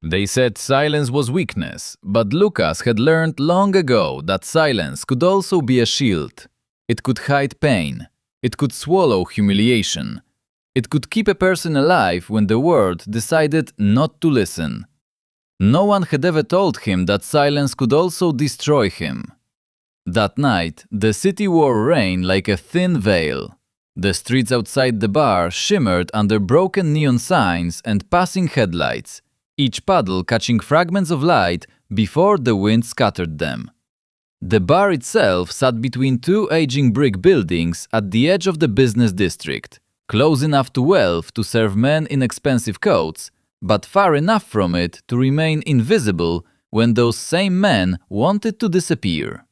They said silence was weakness, but Lucas had learned long ago that silence could also be a shield. It could hide pain. It could swallow humiliation. It could keep a person alive when the world decided not to listen. No one had ever told him that silence could also destroy him. That night, the city wore rain like a thin veil. The streets outside the bar shimmered under broken neon signs and passing headlights, each puddle catching fragments of light before the wind scattered them. The bar itself sat between two aging brick buildings at the edge of the business district, close enough to wealth to serve men in expensive coats, but far enough from it to remain invisible when those same men wanted to disappear.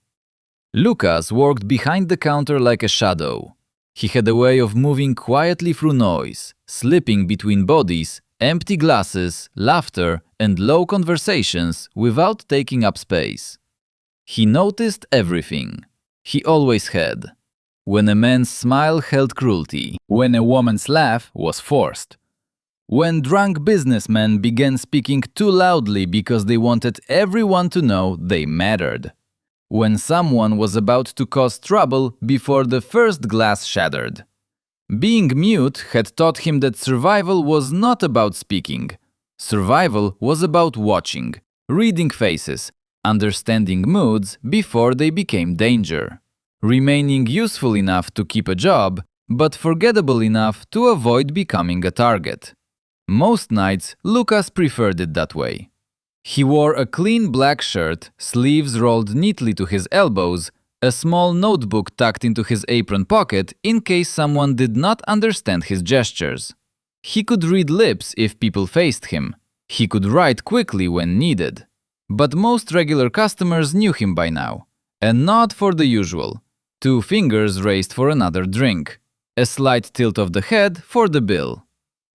Lucas worked behind the counter like a shadow. He had a way of moving quietly through noise, slipping between bodies, empty glasses, laughter, and low conversations without taking up space. He noticed everything. He always had. When a man's smile held cruelty, when a woman's laugh was forced, when drunk businessmen began speaking too loudly because they wanted everyone to know they mattered, when someone was about to cause trouble before the first glass shattered. Being mute had taught him that survival was not about speaking. Survival was about watching, reading faces, understanding moods before they became danger, remaining useful enough to keep a job, but forgettable enough to avoid becoming a target. Most nights, Lucas preferred it that way. He wore a clean black shirt, sleeves rolled neatly to his elbows, a small notebook tucked into his apron pocket in case someone did not understand his gestures. He could read lips if people faced him. He could write quickly when needed. But most regular customers knew him by now. A nod for the usual. 2 fingers raised for another drink. A slight tilt of the head for the bill.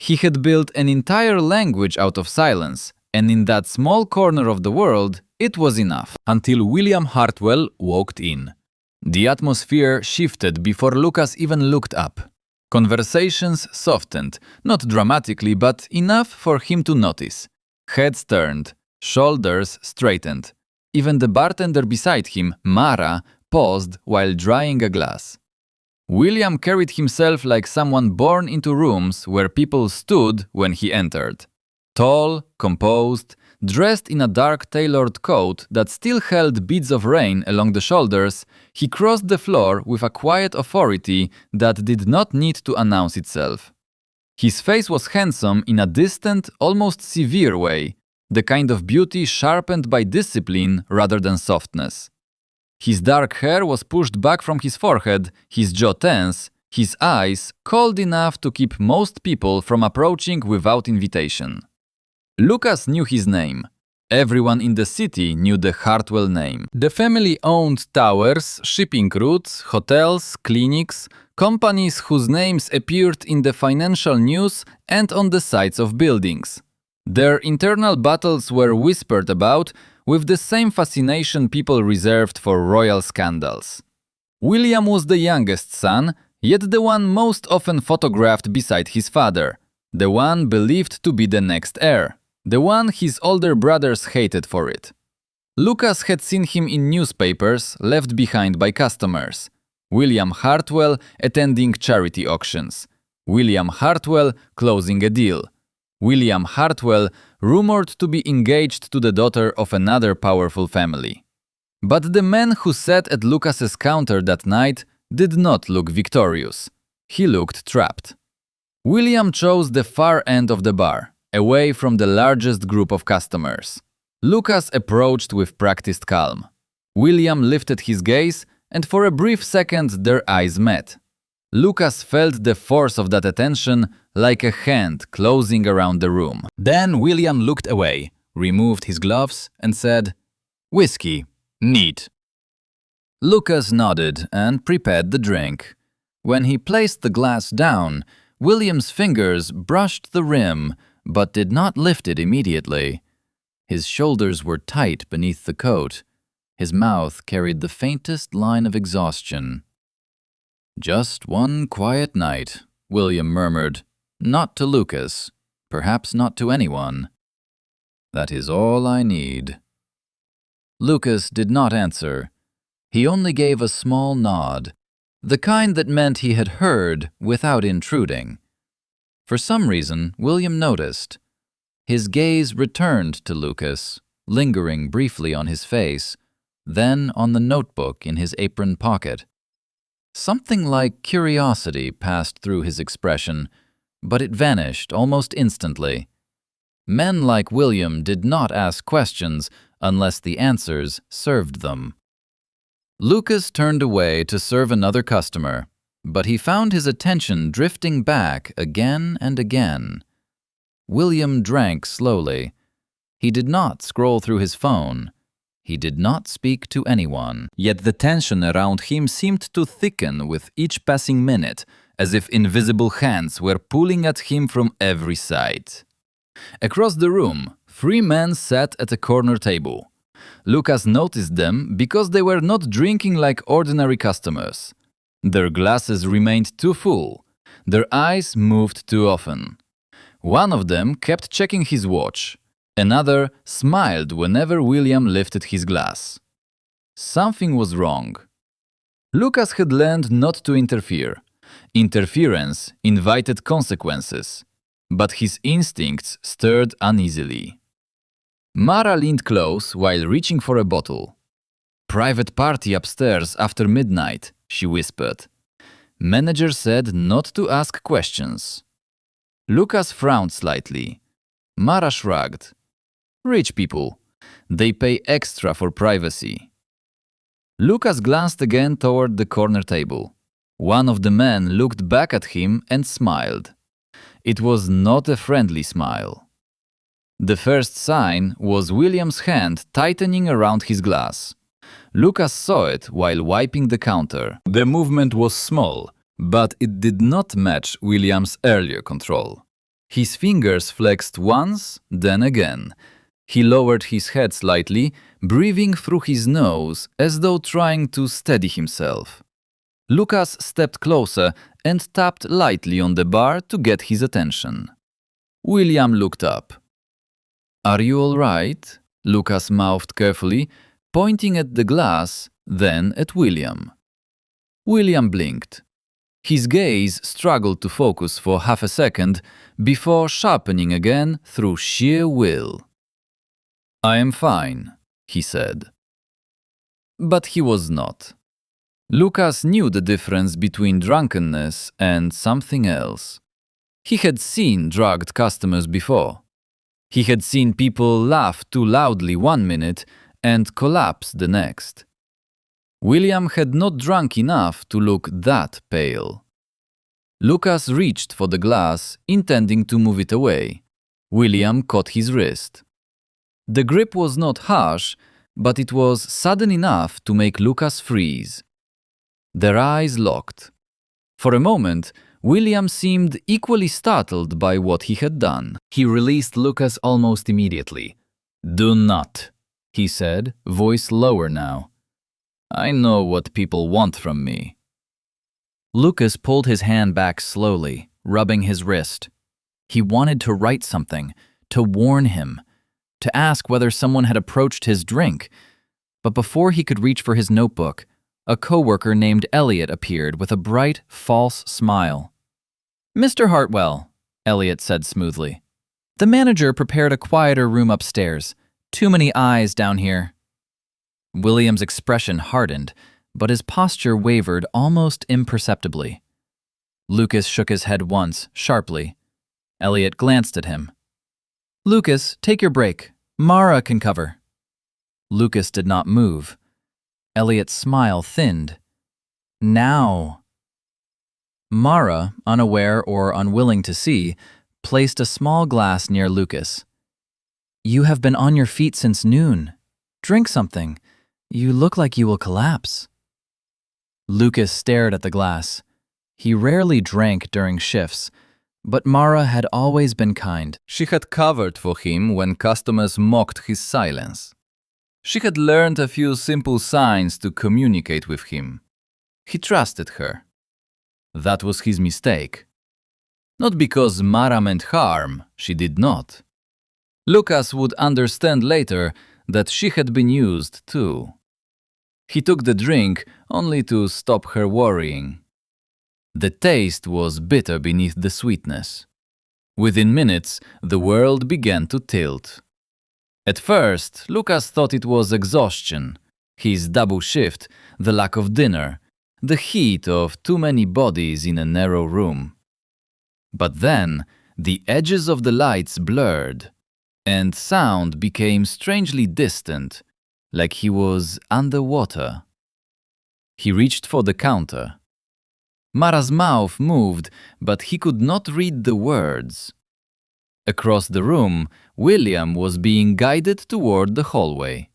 He had built an entire language out of silence, and in that small corner of the world, it was enough. Until William Hartwell walked in. The atmosphere shifted before Lucas even looked up. Conversations softened, not dramatically, but enough for him to notice. Heads turned, shoulders straightened. Even the bartender beside him, Mara, paused while drying a glass. William carried himself like someone born into rooms where people stood when he entered. Tall, composed, dressed in a dark tailored coat that still held beads of rain along the shoulders, he crossed the floor with a quiet authority that did not need to announce itself. His face was handsome in a distant, almost severe way, the kind of beauty sharpened by discipline rather than softness. His dark hair was pushed back from his forehead, his jaw tense, his eyes cold enough to keep most people from approaching without invitation. Lucas knew his name. Everyone in the city knew the Hartwell name. The family owned towers, shipping routes, hotels, clinics, companies whose names appeared in the financial news and on the sides of buildings. Their internal battles were whispered about with the same fascination people reserved for royal scandals. William was the youngest son, yet the one most often photographed beside his father, the one believed to be the next heir, the one his older brothers hated for it. Lucas had seen him in newspapers left behind by customers. William Hartwell attending charity auctions. William Hartwell closing a deal. William Hartwell rumored to be engaged to the daughter of another powerful family. But the man who sat at Lucas's counter that night did not look victorious. He looked trapped. William chose the far end of the bar, away from the largest group of customers. Lucas approached with practiced calm. William lifted his gaze, and for a brief second their eyes met. Lucas felt the force of that attention like a hand closing around the room. Then William looked away, removed his gloves, and said, "Whiskey. Neat." Lucas nodded and prepared the drink. When he placed the glass down, William's fingers brushed the rim, but did not lift it immediately. His shoulders were tight beneath the coat. His mouth carried the faintest line of exhaustion. "Just one quiet night," William murmured. Not to Lucas, perhaps not to anyone. That is all I need." Lucas did not answer. He only gave a small nod, the kind that meant he had heard without intruding. For some reason, William noticed. His gaze returned to Lucas, lingering briefly on his face, then on the notebook in his apron pocket. Something like curiosity passed through his expression, but it vanished almost instantly. Men like William did not ask questions unless the answers served them. Lucas turned away to serve another customer, but he found his attention drifting back again and again. William drank slowly. He did not scroll through his phone. He did not speak to anyone. Yet the tension around him seemed to thicken with each passing minute, as if invisible hands were pulling at him from every side. Across the room, 3 men sat at a corner table. Lucas noticed them because they were not drinking like ordinary customers. Their glasses remained too full. Their eyes moved too often. One of them kept checking his watch. Another smiled whenever William lifted his glass. Something was wrong. Lucas had learned not to interfere. Interference invited consequences, but his instincts stirred uneasily. Mara leaned close while reaching for a bottle. "Private party upstairs after midnight," she whispered. Manager said not to ask questions. Lucas frowned slightly. Mara shrugged. "Rich people. They pay extra for privacy." Lucas glanced again toward the corner table. One of the men looked back at him and smiled. It was not a friendly smile. The first sign was William's hand tightening around his glass. Lucas saw it while wiping the counter. The movement was small, but it did not match William's earlier control. His fingers flexed once, then again. He lowered his head slightly, breathing through his nose as though trying to steady himself. Lucas stepped closer and tapped lightly on the bar to get his attention. William looked up. "Are you all right?" Lucas mouthed carefully, pointing at the glass, then at William. William blinked. His gaze struggled to focus for half a second before sharpening again through sheer will. "I am fine," he said. But he was not. Lucas knew the difference between drunkenness and something else. He had seen drugged customers before. He had seen people laugh too loudly one minute and collapse the next. William had not drunk enough to look that pale. Lucas reached for the glass, intending to move it away. William caught his wrist. The grip was not harsh, but it was sudden enough to make Lucas freeze. Their eyes locked. For a moment, William seemed equally startled by what he had done. He released Lucas almost immediately. "Do not," he said, voice lower now. "I know what people want from me." Lucas pulled his hand back slowly, rubbing his wrist. He wanted to write something, to warn him, to ask whether someone had approached his drink. But before he could reach for his notebook, a coworker named Elliot appeared with a bright, false smile. "Mr. Hartwell," Elliot said smoothly. "The manager prepared a quieter room upstairs. Too many eyes down here." William's expression hardened, but his posture wavered almost imperceptibly. Lucas shook his head once, sharply. Elliot glanced at him. "Lucas, take your break. Mara can cover." Lucas did not move. Elliot's smile thinned. "Now." Mara, unaware or unwilling to see, placed a small glass near Lucas. "You have been on your feet since noon. Drink something. You look like you will collapse." Lucas stared at the glass. He rarely drank during shifts, but Mara had always been kind. She had covered for him when customers mocked his silence. She had learned a few simple signs to communicate with him. He trusted her. That was his mistake. Not because Mara meant harm, she did not. Lucas would understand later that she had been used too. He took the drink only to stop her worrying. The taste was bitter beneath the sweetness. Within minutes, the world began to tilt. At first, Lucas thought it was exhaustion, his double shift, the lack of dinner, the heat of too many bodies in a narrow room. But then, the edges of the lights blurred, and sound became strangely distant, like he was underwater. He reached for the counter. Mara's mouth moved, but he could not read the words. Across the room, William was being guided toward the hallway.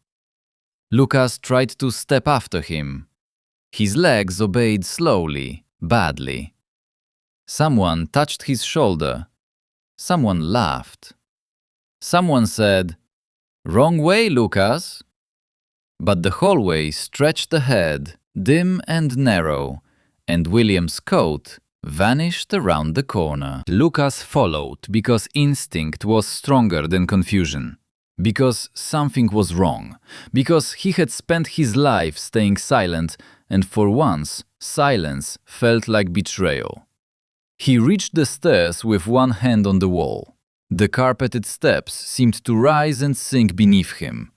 Lucas tried to step after him. His legs obeyed slowly, badly. Someone touched his shoulder. Someone laughed. Someone said, "Wrong way, Lucas." But the hallway stretched ahead, dim and narrow, and William's coat vanished around the corner. Lucas followed because instinct was stronger than confusion, because something was wrong, because he had spent his life staying silent, and for once, silence felt like betrayal. He reached the stairs with one hand on the wall. The carpeted steps seemed to rise and sink beneath him.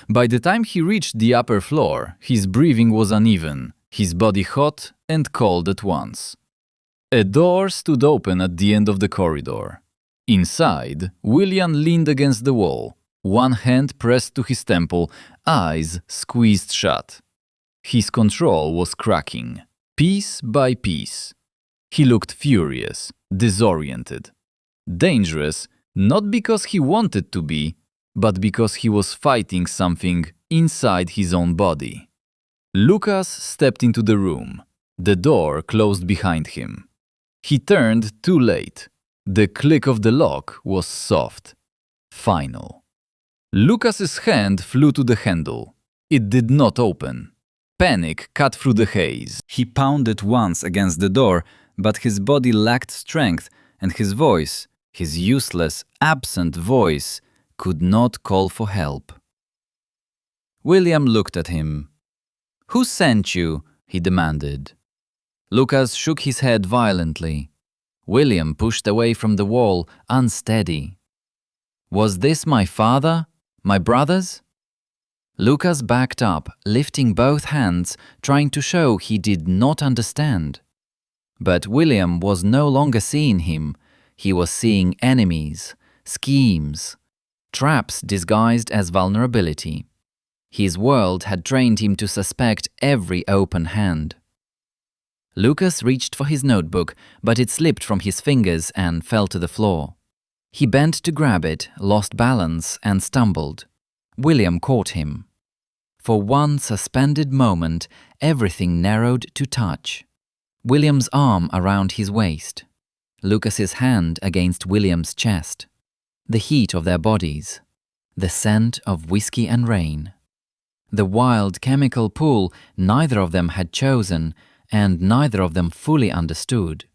By the time he reached the upper floor, his breathing was uneven, his body hot and cold at once. A door stood open at the end of the corridor. Inside, William leaned against the wall, one hand pressed to his temple, eyes squeezed shut. His control was cracking, piece by piece. He looked furious, disoriented. Dangerous, not because he wanted to be, but because he was fighting something inside his own body. Lucas stepped into the room. The door closed behind him. He turned too late. The click of the lock was soft, final. Lucas's hand flew to the handle. It did not open. Panic cut through the haze. He pounded once against the door, but his body lacked strength, and his voice, his useless, absent voice, could not call for help. William looked at him. "Who sent you?" he demanded. Lucas shook his head violently. William pushed away from the wall, unsteady. "Was this my father? My brothers?" Lucas backed up, lifting both hands, trying to show he did not understand. But William was no longer seeing him. He was seeing enemies, schemes, traps disguised as vulnerability. His world had trained him to suspect every open hand. Lucas reached for his notebook, but it slipped from his fingers and fell to the floor. He bent to grab it, lost balance, and stumbled. William caught him. For one suspended moment, everything narrowed to touch. William's arm around his waist. Lucas's hand against William's chest. The heat of their bodies. The scent of whiskey and rain. The wild chemical pull neither of them had chosen, and neither of them fully understood.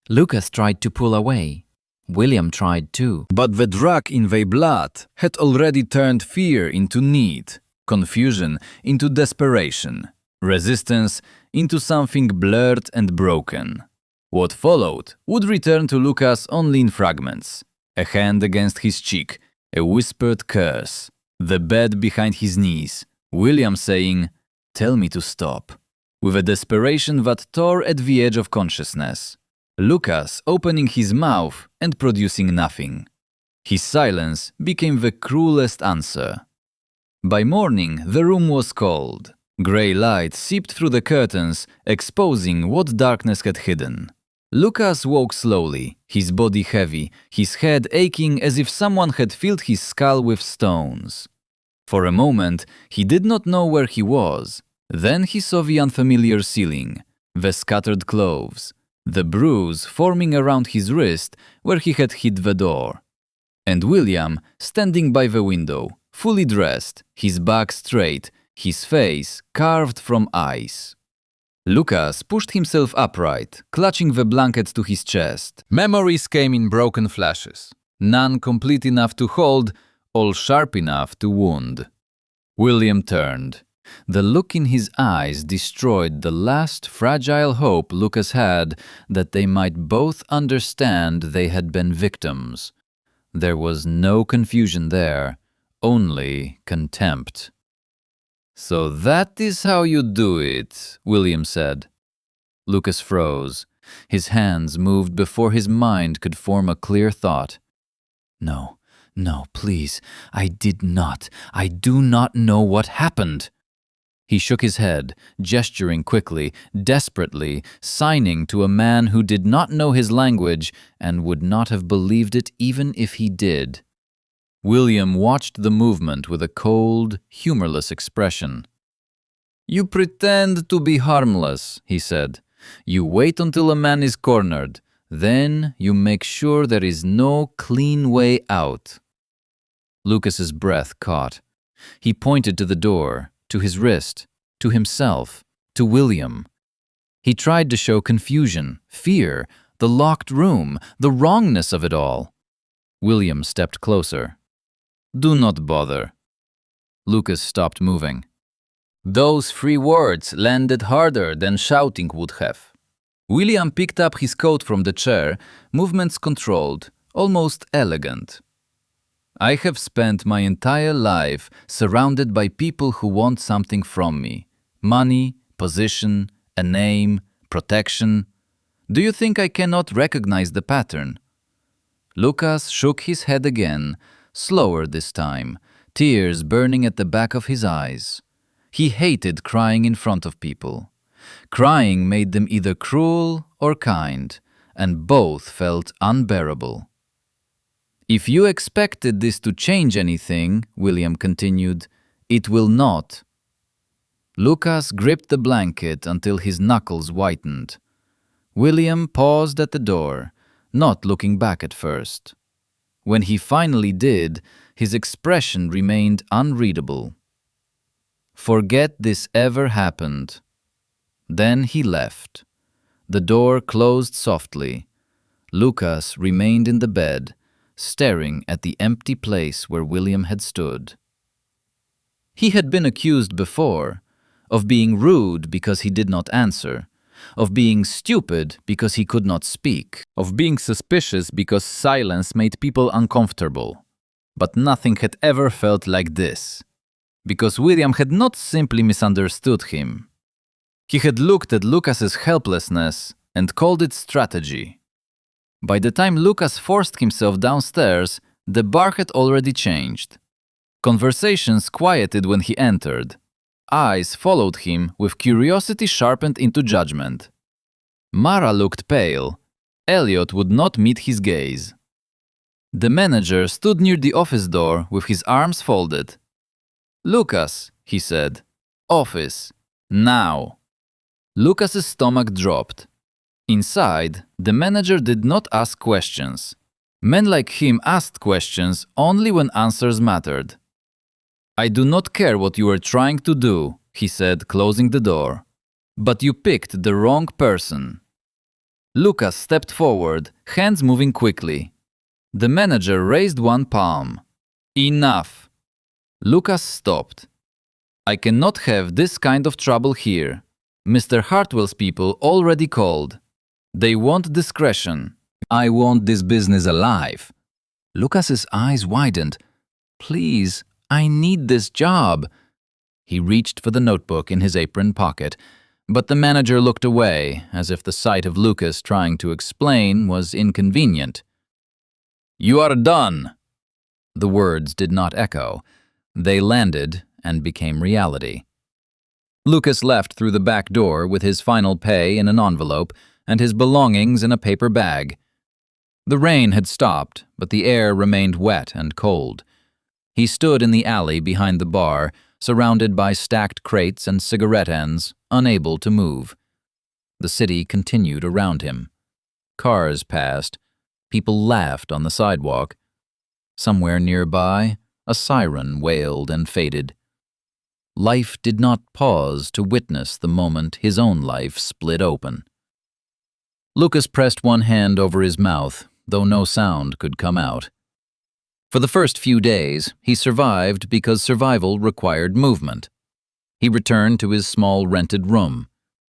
Lucas tried to pull away. William tried too. But the drug in their blood had already turned fear into need, confusion into desperation, resistance into something blurred and broken. What followed would return to Lucas only in fragments. A hand against his cheek, a whispered curse, the bed behind his knees, William saying, "Tell me to stop," with a desperation that tore at the edge of consciousness. Lucas opening his mouth and producing nothing. His silence became the cruelest answer. By morning, the room was cold. Grey light seeped through the curtains, exposing what darkness had hidden. Lucas woke slowly, his body heavy, his head aching as if someone had filled his skull with stones. For a moment, he did not know where he was. Then he saw the unfamiliar ceiling, the scattered clothes, the bruise forming around his wrist where he had hit the door. And William, standing by the window, fully dressed, his back straight, his face carved from ice. Lucas pushed himself upright, clutching the blanket to his chest. Memories came in broken flashes. None complete enough to hold, all sharp enough to wound. William turned. The look in his eyes destroyed the last fragile hope Lucas had that they might both understand they had been victims. There was no confusion there, only contempt. "So that is how you do it," William said. Lucas froze. His hands moved before his mind could form a clear thought. No, please, I did not. I do not know what happened." He shook his head, gesturing quickly, desperately, signing to a man who did not know his language and would not have believed it even if he did. William watched the movement with a cold, humorless expression. "You pretend to be harmless," he said. "You wait until a man is cornered. Then you make sure there is no clean way out." Lucas's breath caught. He pointed to the door, to his wrist, to himself, to William. He tried to show confusion, fear, the locked room, the wrongness of it all. William stepped closer. "Do not bother." Lucas stopped moving. Those 3 words landed harder than shouting would have. William picked up his coat from the chair, movements controlled, almost elegant. "I have spent my entire life surrounded by people who want something from me. Money, position, a name, protection. Do you think I cannot recognize the pattern?" Lucas shook his head again, slower this time, tears burning at the back of his eyes. He hated crying in front of people. Crying made them either cruel or kind, and both felt unbearable. "If you expected this to change anything," William continued, "it will not." Lucas gripped the blanket until his knuckles whitened. William paused at the door, not looking back at first. When he finally did, his expression remained unreadable. "Forget this ever happened." Then he left. The door closed softly. Lucas remained in the bed, staring at the empty place where William had stood. He had been accused before, of being rude because he did not answer, of being stupid because he could not speak, of being suspicious because silence made people uncomfortable. But nothing had ever felt like this, because William had not simply misunderstood him. He had looked at Lucas's helplessness and called it strategy. By the time Lucas forced himself downstairs, the bar had already changed. Conversations quieted when he entered. Eyes followed him with curiosity sharpened into judgment. Mara looked pale. Elliot would not meet his gaze. The manager stood near the office door with his arms folded. "Lucas," he said. "Office. Now." Lucas's stomach dropped. Inside, the manager did not ask questions. Men like him asked questions only when answers mattered. "I do not care what you were trying to do," he said, closing the door. "But you picked the wrong person." Lucas stepped forward, hands moving quickly. The manager raised one palm. "Enough." Lucas stopped. "I cannot have this kind of trouble here. Mr. Hartwell's people already called. They want discretion. I want this business alive." Lucas's eyes widened. "Please, I need this job." He reached for the notebook in his apron pocket, but the manager looked away, as if the sight of Lucas trying to explain was inconvenient. "You are done." The words did not echo. They landed and became reality. Lucas left through the back door with his final pay in an envelope and his belongings in a paper bag. The rain had stopped, but the air remained wet and cold. He stood in the alley behind the bar, surrounded by stacked crates and cigarette ends, unable to move. The city continued around him. Cars passed. People laughed on the sidewalk. Somewhere nearby, a siren wailed and faded. Life did not pause to witness the moment his own life split open. Lucas pressed one hand over his mouth, though no sound could come out. For the first few days, he survived because survival required movement. He returned to his small rented room.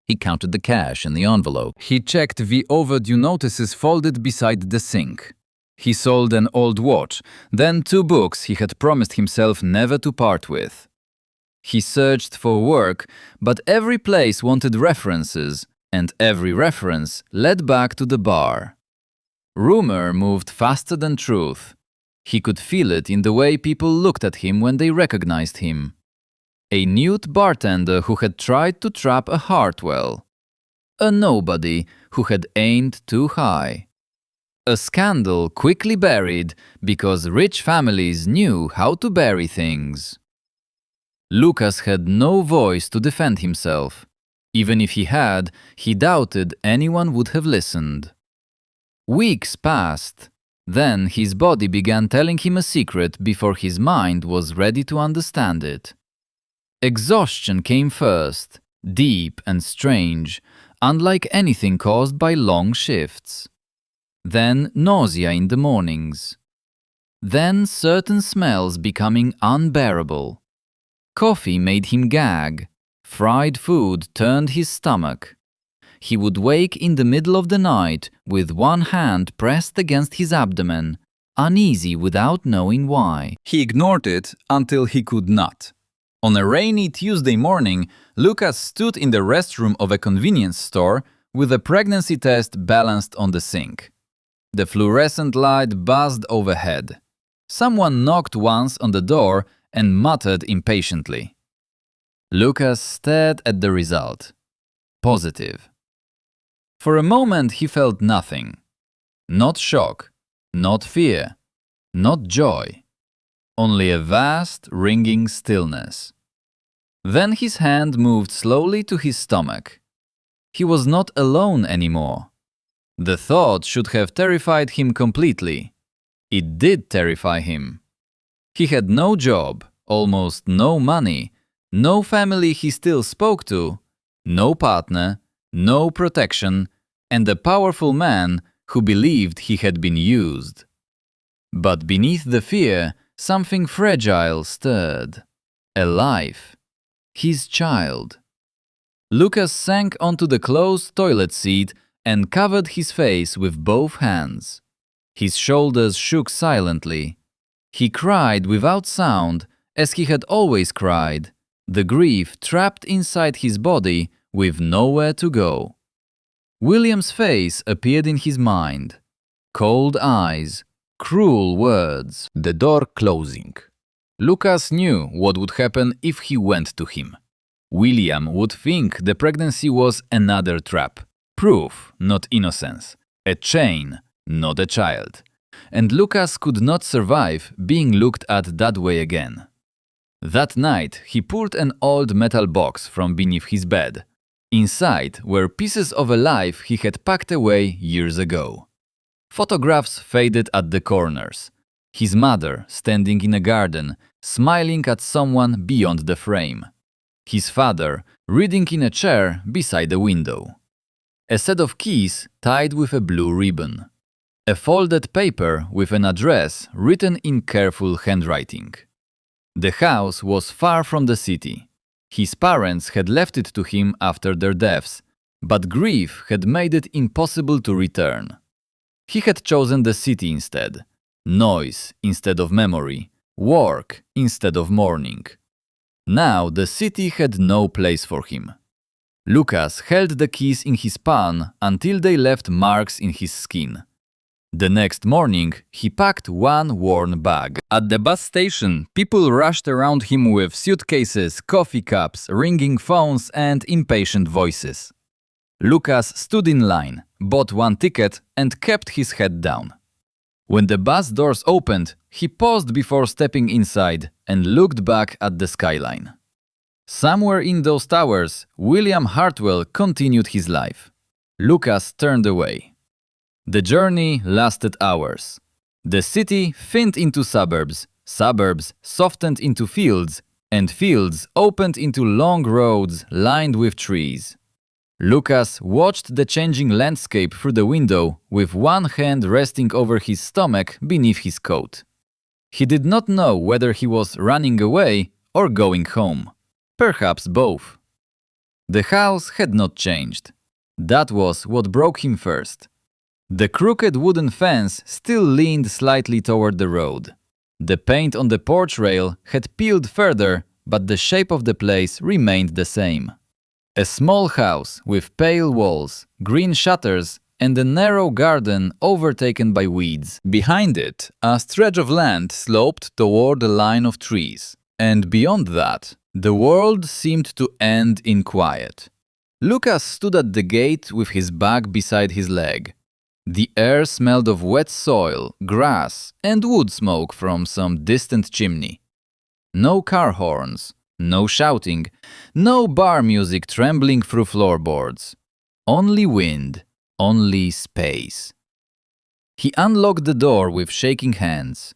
He counted the cash in the envelope. He checked the overdue notices folded beside the sink. He sold an old watch, then 2 books he had promised himself never to part with. He searched for work, but every place wanted references, and every reference led back to the bar. Rumor moved faster than truth. He could feel it in the way people looked at him when they recognized him. A nude bartender who had tried to trap a Hartwell. A nobody who had aimed too high. A scandal quickly buried because rich families knew how to bury things. Lucas had no voice to defend himself. Even if he had, he doubted anyone would have listened. Weeks passed. Then his body began telling him a secret before his mind was ready to understand it. Exhaustion came first, deep and strange, unlike anything caused by long shifts. Then nausea in the mornings. Then certain smells becoming unbearable. Coffee made him gag. Fried food turned his stomach. He would wake in the middle of the night with one hand pressed against his abdomen, uneasy without knowing why. He ignored it until he could not. On a rainy Tuesday morning, Lucas stood in the restroom of a convenience store with a pregnancy test balanced on the sink. The fluorescent light buzzed overhead. Someone knocked once on the door and muttered impatiently. Lucas stared at the result. Positive. For a moment he felt nothing. Not shock, not fear, not joy. Only a vast, ringing stillness. Then his hand moved slowly to his stomach. He was not alone anymore. The thought should have terrified him completely. It did terrify him. He had no job, almost no money, no family he still spoke to, no partner, no protection, and a powerful man who believed he had been used. But beneath the fear, something fragile stirred. A life. His child. Lucas sank onto the closed toilet seat and covered his face with both hands. His shoulders shook silently. He cried without sound, as he had always cried, the grief trapped inside his body with nowhere to go. William's face appeared in his mind. Cold eyes, cruel words, the door closing. Lucas knew what would happen if he went to him. William would think the pregnancy was another trap. Proof, not innocence. A chain, not a child. And Lucas could not survive being looked at that way again. That night, he pulled an old metal box from beneath his bed. Inside were pieces of a life he had packed away years ago. Photographs faded at the corners. His mother standing in a garden, smiling at someone beyond the frame. His father reading in a chair beside a window. A set of keys tied with a blue ribbon. A folded paper with an address written in careful handwriting. The house was far from the city. His parents had left it to him after their deaths, but grief had made it impossible to return. He had chosen the city instead. Noise instead of memory. Work instead of mourning. Now the city had no place for him. Lucas held the keys in his palm until they left marks in his skin. The next morning, he packed one worn bag. At the bus station, people rushed around him with suitcases, coffee cups, ringing phones, and impatient voices. Lucas stood in line, bought one ticket, and kept his head down. When the bus doors opened, he paused before stepping inside and looked back at the skyline. Somewhere in those towers, William Hartwell continued his life. Lucas turned away. The journey lasted hours. The city thinned into suburbs, suburbs softened into fields, and fields opened into long roads lined with trees. Lucas watched the changing landscape through the window with one hand resting over his stomach beneath his coat. He did not know whether he was running away or going home. Perhaps both. The house had not changed. That was what broke him first. The crooked wooden fence still leaned slightly toward the road. The paint on the porch rail had peeled further, but the shape of the place remained the same. A small house with pale walls, green shutters, and a narrow garden overtaken by weeds. Behind it, a stretch of land sloped toward a line of trees. And beyond that, the world seemed to end in quiet. Lucas stood at the gate with his bag beside his leg. The air smelled of wet soil, grass, and wood smoke from some distant chimney. No car horns, no shouting, no bar music trembling through floorboards. Only wind, only space. He unlocked the door with shaking hands.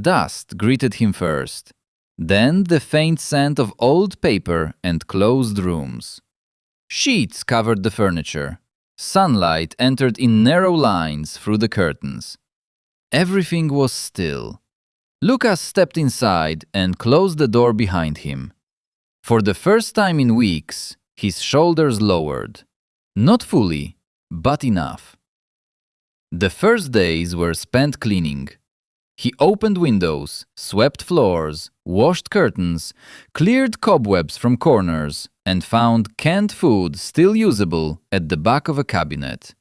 Dust greeted him first, then the faint scent of old paper and closed rooms. Sheets covered the furniture. Sunlight entered in narrow lines through the curtains. Everything was still. Lucas stepped inside and closed the door behind him. For the first time in weeks, his shoulders lowered. Not fully, but enough. The first days were spent cleaning. He opened windows, swept floors, washed curtains, cleared cobwebs from corners, and found canned food still usable at the back of a cabinet.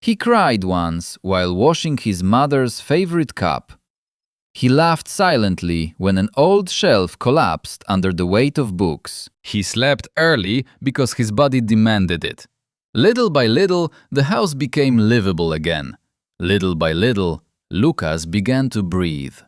He cried once while washing his mother's favorite cup. He laughed silently when an old shelf collapsed under the weight of books. He slept early because his body demanded it. Little by little, the house became livable again. Little by little, Lucas began to breathe.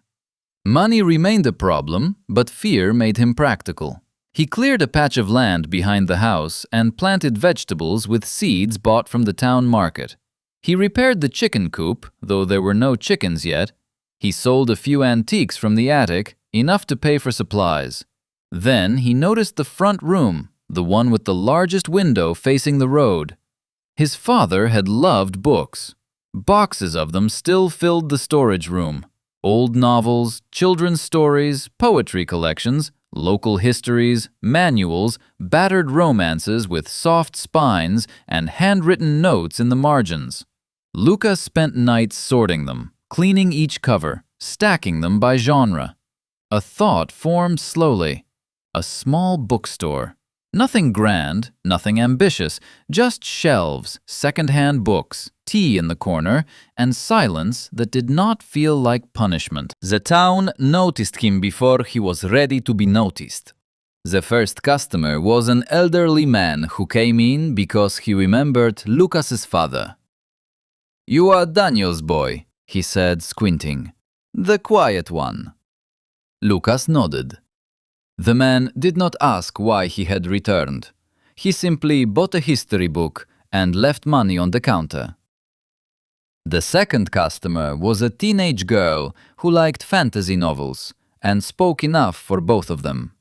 Money remained a problem, but fear made him practical. He cleared a patch of land behind the house and planted vegetables with seeds bought from the town market. He repaired the chicken coop, though there were no chickens yet. He sold a few antiques from the attic, enough to pay for supplies. Then he noticed the front room, the one with the largest window facing the road. His father had loved books. Boxes of them still filled the storage room. Old novels, children's stories, poetry collections, local histories, manuals, battered romances with soft spines, and handwritten notes in the margins. Lucas spent nights sorting them, cleaning each cover, stacking them by genre. A thought formed slowly. A small bookstore. Nothing grand, nothing ambitious, just shelves, second-hand books, tea in the corner, and silence that did not feel like punishment. The town noticed him before he was ready to be noticed. The first customer was an elderly man who came in because he remembered Lucas's father. "You are Daniel's boy," he said, squinting. "The quiet one." Lucas nodded. The man did not ask why he had returned. He simply bought a history book and left money on the counter. The second customer was a teenage girl who liked fantasy novels and spoke enough for both of them.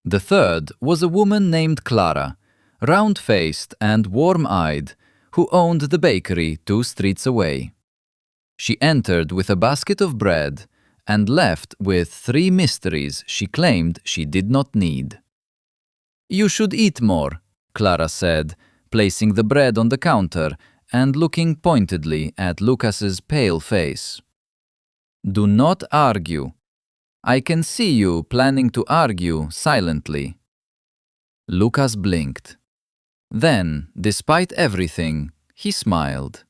The third was a woman named Clara, round-faced and warm-eyed, who owned the bakery 2 streets away. She entered with a basket of bread and left with 3 mysteries she claimed she did not need. "You should eat more," Clara said, placing the bread on the counter and looking pointedly at Lucas's pale face. "Do not argue. I can see you planning to argue silently." Lucas blinked. Then, despite everything, he smiled.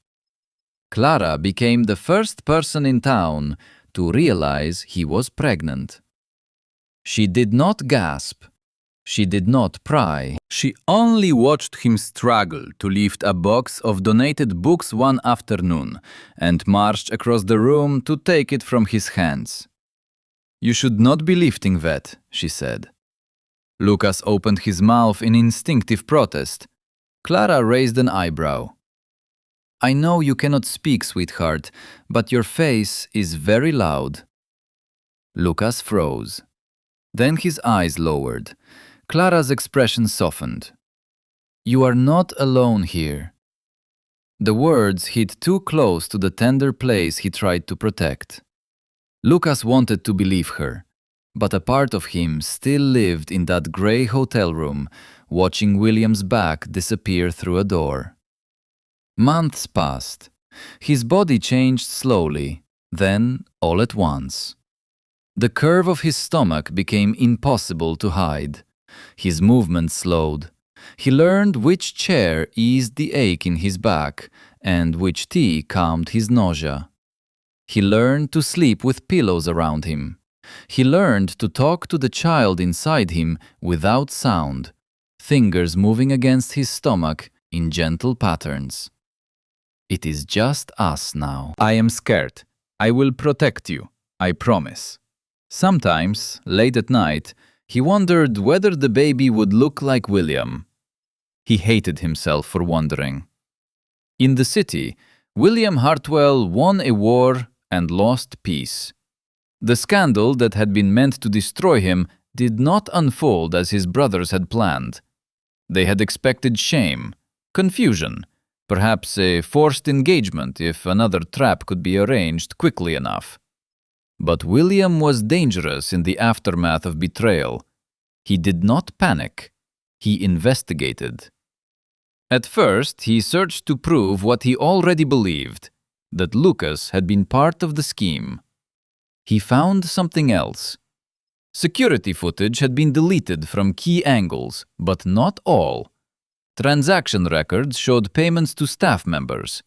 Clara became the first person in town to realize he was pregnant. She did not gasp. She did not pry. She only watched him struggle to lift a box of donated books one afternoon and marched across the room to take it from his hands. "You should not be lifting that," she said. Lucas opened his mouth in instinctive protest. Clara raised an eyebrow. "I know you cannot speak, sweetheart, but your face is very loud." Lucas froze. Then his eyes lowered. Clara's expression softened. "You are not alone here." The words hit too close to the tender place he tried to protect. Lucas wanted to believe her, but a part of him still lived in that grey hotel room, watching William's back disappear through a door. Months passed. His body changed slowly, then all at once. The curve of his stomach became impossible to hide. His movements slowed. He learned which chair eased the ache in his back and which tea calmed his nausea. He learned to sleep with pillows around him. He learned to talk to the child inside him without sound, fingers moving against his stomach in gentle patterns. It is just us now. I am scared. I will protect you. I promise. Sometimes, late at night, he wondered whether the baby would look like William. He hated himself for wondering. In the city, William Hartwell won a war and lost peace. The scandal that had been meant to destroy him did not unfold as his brothers had planned. They had expected shame, confusion, perhaps a forced engagement if another trap could be arranged quickly enough. But William was dangerous in the aftermath of betrayal. He did not panic. He investigated. At first, he searched to prove what he already believed, that Lucas had been part of the scheme. He found something else. Security footage had been deleted from key angles, but not all. Transaction records showed payments to staff members.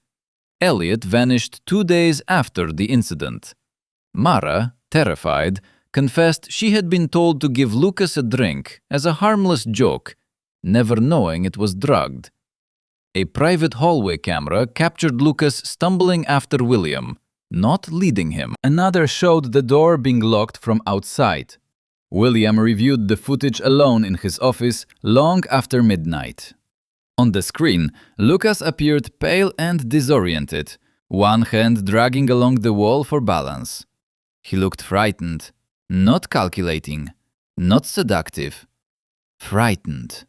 Elliot vanished 2 days after the incident. Mara, terrified, confessed she had been told to give Lucas a drink as a harmless joke, never knowing it was drugged. A private hallway camera captured Lucas stumbling after William, not leading him. Another showed the door being locked from outside. William reviewed the footage alone in his office long after midnight. On the screen, Lucas appeared pale and disoriented, one hand dragging along the wall for balance. He looked frightened, not calculating, not seductive. Frightened.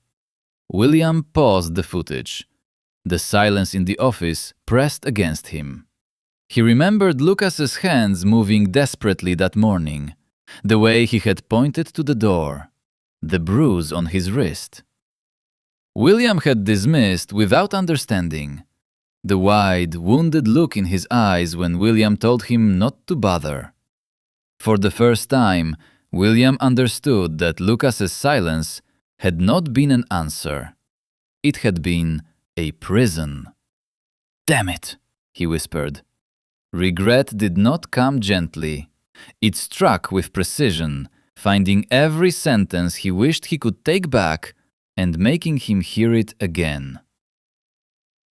William paused the footage. The silence in the office pressed against him. He remembered Lucas's hands moving desperately that morning, the way he had pointed to the door, the bruise on his wrist. William had dismissed without understanding. The wide, wounded look in his eyes when William told him not to bother. For the first time, William understood that Lucas's silence had not been an answer. It had been a prison. "Damn it," he whispered. Regret did not come gently. It struck with precision, finding every sentence he wished he could take back and making him hear it again.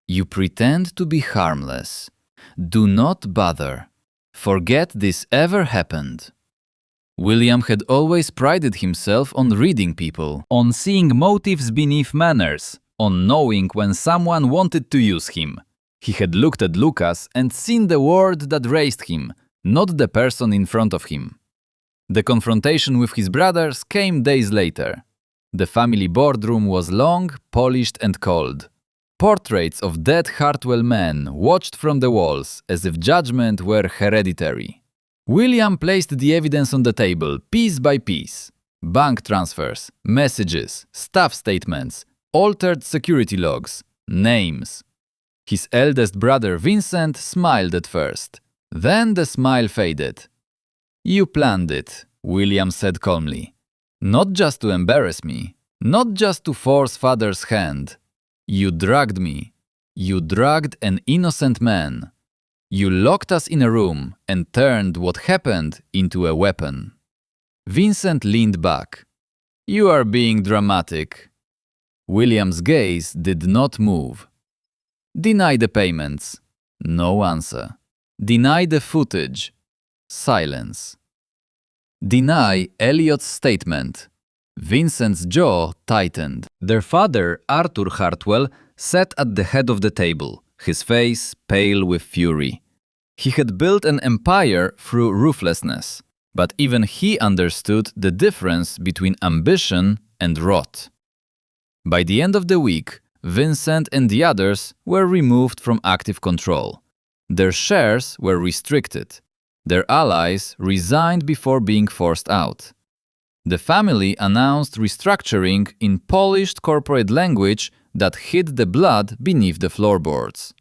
"You pretend to be harmless. Do not bother. Forget this ever happened." William had always prided himself on reading people, on seeing motives beneath manners, on knowing when someone wanted to use him. He had looked at Lucas and seen the word that raised him, not the person in front of him. The confrontation with his brothers came days later. The family boardroom was long, polished and cold. Portraits of dead Hartwell men watched from the walls as if judgment were hereditary. William placed the evidence on the table, piece by piece. Bank transfers, messages, staff statements, altered security logs, names. His eldest brother Vincent smiled at first. Then the smile faded. "You planned it," William said calmly. "Not just to embarrass me, not just to force father's hand. You drugged me. You drugged an innocent man. You locked us in a room and turned what happened into a weapon." Vincent leaned back. "You are being dramatic." William's gaze did not move. "Deny the payments." No answer. "Deny the footage." Silence. "Deny Elliot's statement." Vincent's jaw tightened. Their father, Arthur Hartwell, sat at the head of the table, his face pale with fury. He had built an empire through ruthlessness, but even he understood the difference between ambition and rot. By the end of the week, Vincent and the others were removed from active control. Their shares were restricted. Their allies resigned before being forced out. The family announced restructuring in polished corporate language that hid the blood beneath the floorboards.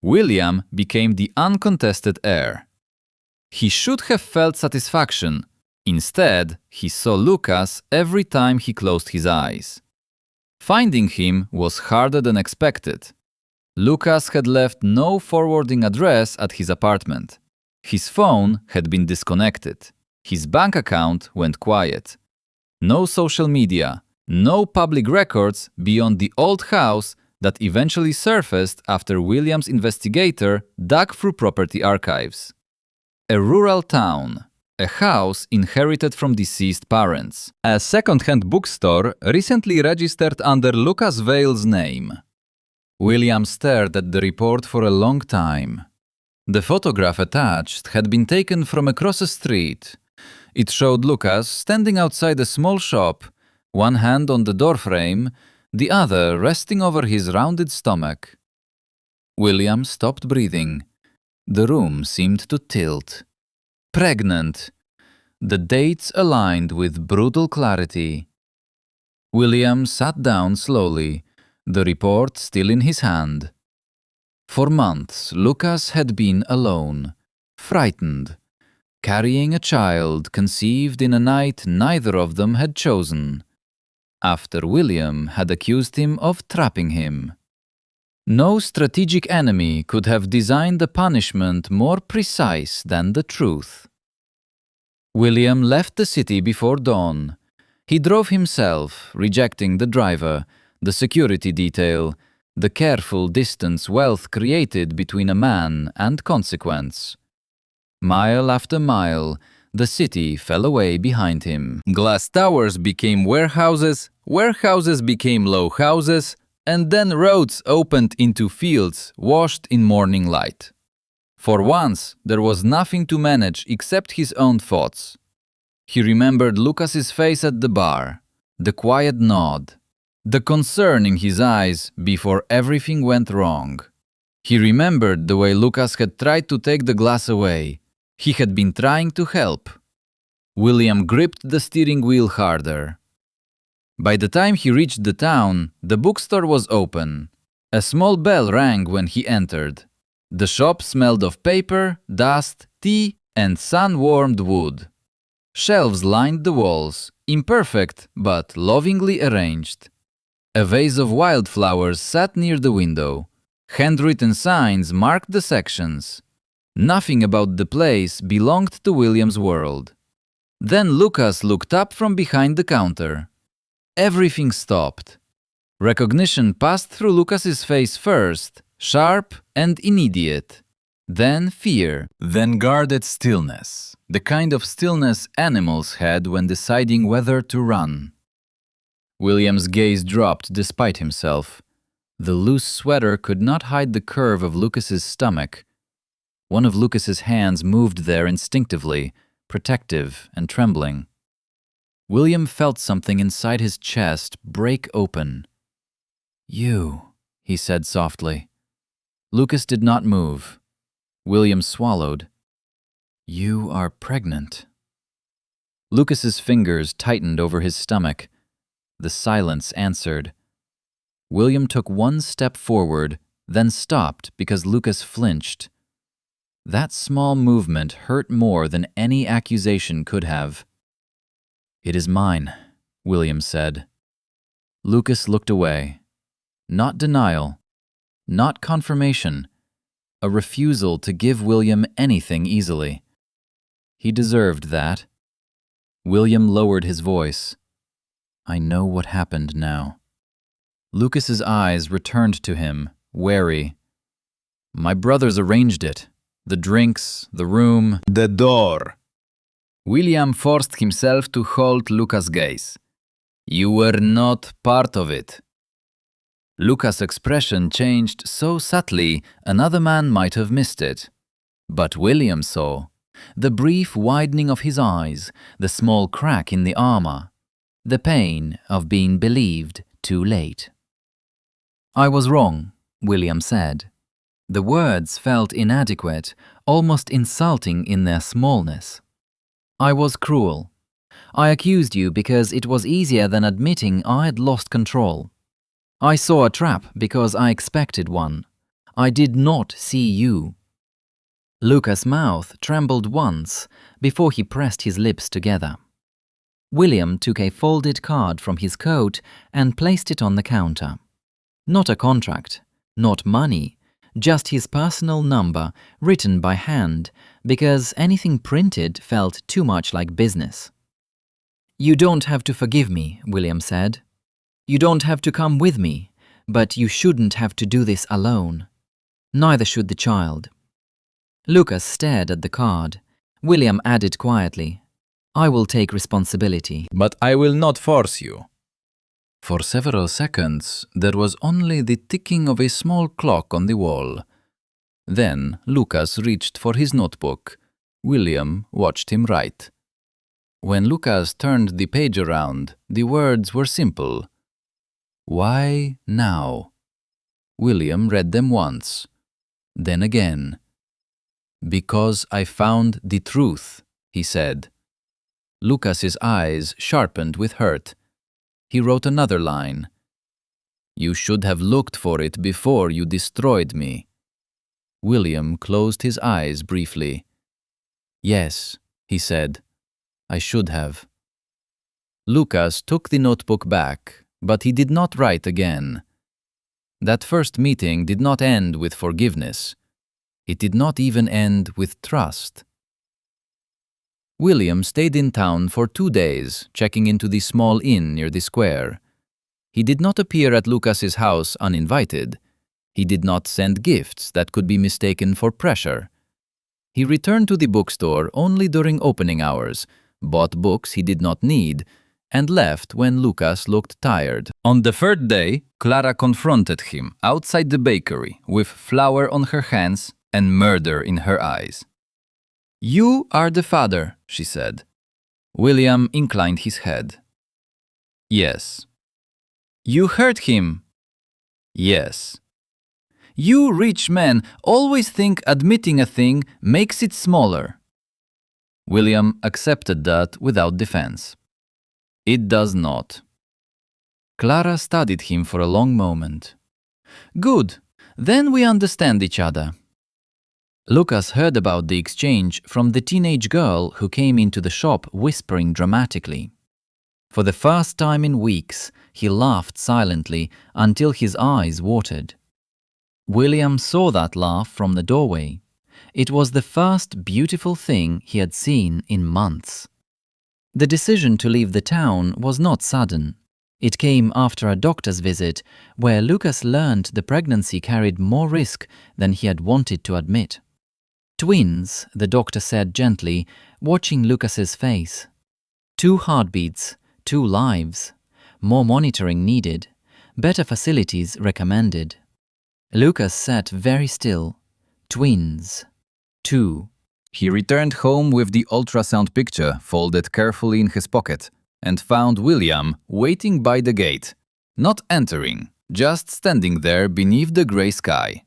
William became the uncontested heir. He should have felt satisfaction. Instead, he saw Lucas every time he closed his eyes. Finding him was harder than expected. Lucas had left no forwarding address at his apartment. His phone had been disconnected. His bank account went quiet. No social media, no public records beyond the old house that eventually surfaced after William's investigator dug through property archives. A rural town, a house inherited from deceased parents. A second-hand bookstore recently registered under Lucas Vale's name. William stared at the report for a long time. The photograph attached had been taken from across a street. It showed Lucas standing outside a small shop, one hand on the doorframe, the other resting over his rounded stomach. William stopped breathing. The room seemed to tilt. Pregnant. The dates aligned with brutal clarity. William sat down slowly, the report still in his hand. For months, Lucas had been alone, frightened, carrying a child conceived in a night neither of them had chosen, after William had accused him of trapping him. No strategic enemy could have designed a punishment more precise than the truth. William left the city before dawn. He drove himself, rejecting the driver, the security detail, the careful distance wealth created between a man and consequence. Mile after mile, the city fell away behind him. Glass towers became warehouses, warehouses became low houses, and then roads opened into fields washed in morning light. For once, there was nothing to manage except his own thoughts. He remembered Lucas's face at the bar, the quiet nod, the concern in his eyes before everything went wrong. He remembered the way Lucas had tried to take the glass away. He had been trying to help. William gripped the steering wheel harder. By the time he reached the town, the bookstore was open. A small bell rang when he entered. The shop smelled of paper, dust, tea, and sun-warmed wood. Shelves lined the walls, imperfect but lovingly arranged. A vase of wildflowers sat near the window. Handwritten signs marked the sections. Nothing about the place belonged to William's world. Then Lucas looked up from behind the counter. Everything stopped. Recognition passed through Lucas's face first, sharp and immediate. Then fear. Then guarded stillness, the kind of stillness animals had when deciding whether to run. William's gaze dropped despite himself. The loose sweater could not hide the curve of Lucas's stomach. One of Lucas's hands moved there instinctively, protective and trembling. William felt something inside his chest break open. "You," he said softly. Lucas did not move. William swallowed. "You are pregnant." Lucas's fingers tightened over his stomach. The silence answered. William took one step forward, then stopped because Lucas flinched. That small movement hurt more than any accusation could have. "It is mine," William said. Lucas looked away. Not denial, not confirmation, a refusal to give William anything easily. He deserved that. William lowered his voice. "I know what happened now." Lucas's eyes returned to him, wary. "My brothers arranged it. The drinks, the room, the door." William forced himself to hold Lucas' gaze. "You were not part of it." Lucas' expression changed so subtly another man might have missed it. But William saw the brief widening of his eyes, the small crack in the armor, the pain of being believed too late. "I was wrong," William said. The words felt inadequate, almost insulting in their smallness. I was cruel. I accused you because it was easier than admitting I had lost control. I saw a trap because I expected one. I did not see you. Lucas' mouth trembled once before he pressed his lips together. William took a folded card from his coat and placed it on the counter. Not a contract, not money, just his personal number written by hand because anything printed felt too much like business. You don't have to forgive me, William said. You don't have to come with me, but you shouldn't have to do this alone. Neither should the child. Lucas stared at the card. William added quietly, I will take responsibility. But I will not force you. For several seconds, there was only the ticking of a small clock on the wall. Then Lucas reached for his notebook. William watched him write. When Lucas turned the page around, the words were simple. Why now? William read them once, then again. Because I found the truth, he said. Lucas's eyes sharpened with hurt. He wrote another line. You should have looked for it before you destroyed me. William closed his eyes briefly. Yes, he said. I should have. Lucas took the notebook back, but he did not write again. That first meeting did not end with forgiveness. It did not even end with trust. William stayed in town for 2 days, checking into the small inn near the square. He did not appear at Lucas's house uninvited. He did not send gifts that could be mistaken for pressure. He returned to the bookstore only during opening hours, bought books he did not need, and left when Lucas looked tired. On the third day, Clara confronted him outside the bakery with flour on her hands and murder in her eyes. You are the father, she said. William inclined his head. Yes. You hurt him. Yes. You rich men always think admitting a thing makes it smaller. William accepted that without defense. It does not. Clara studied him for a long moment. Good, then we understand each other. Lucas heard about the exchange from the teenage girl who came into the shop whispering dramatically. For the first time in weeks, he laughed silently until his eyes watered. William saw that laugh from the doorway. It was the first beautiful thing he had seen in months. The decision to leave the town was not sudden. It came after a doctor's visit where Lucas learned the pregnancy carried more risk than he had wanted to admit. Twins, the doctor said gently, watching Lucas's face. 2 heartbeats, 2 lives. More monitoring needed. Better facilities recommended. Lucas sat very still. Twins. 2. He returned home with the ultrasound picture folded carefully in his pocket and found William waiting by the gate, not entering, just standing there beneath the grey sky.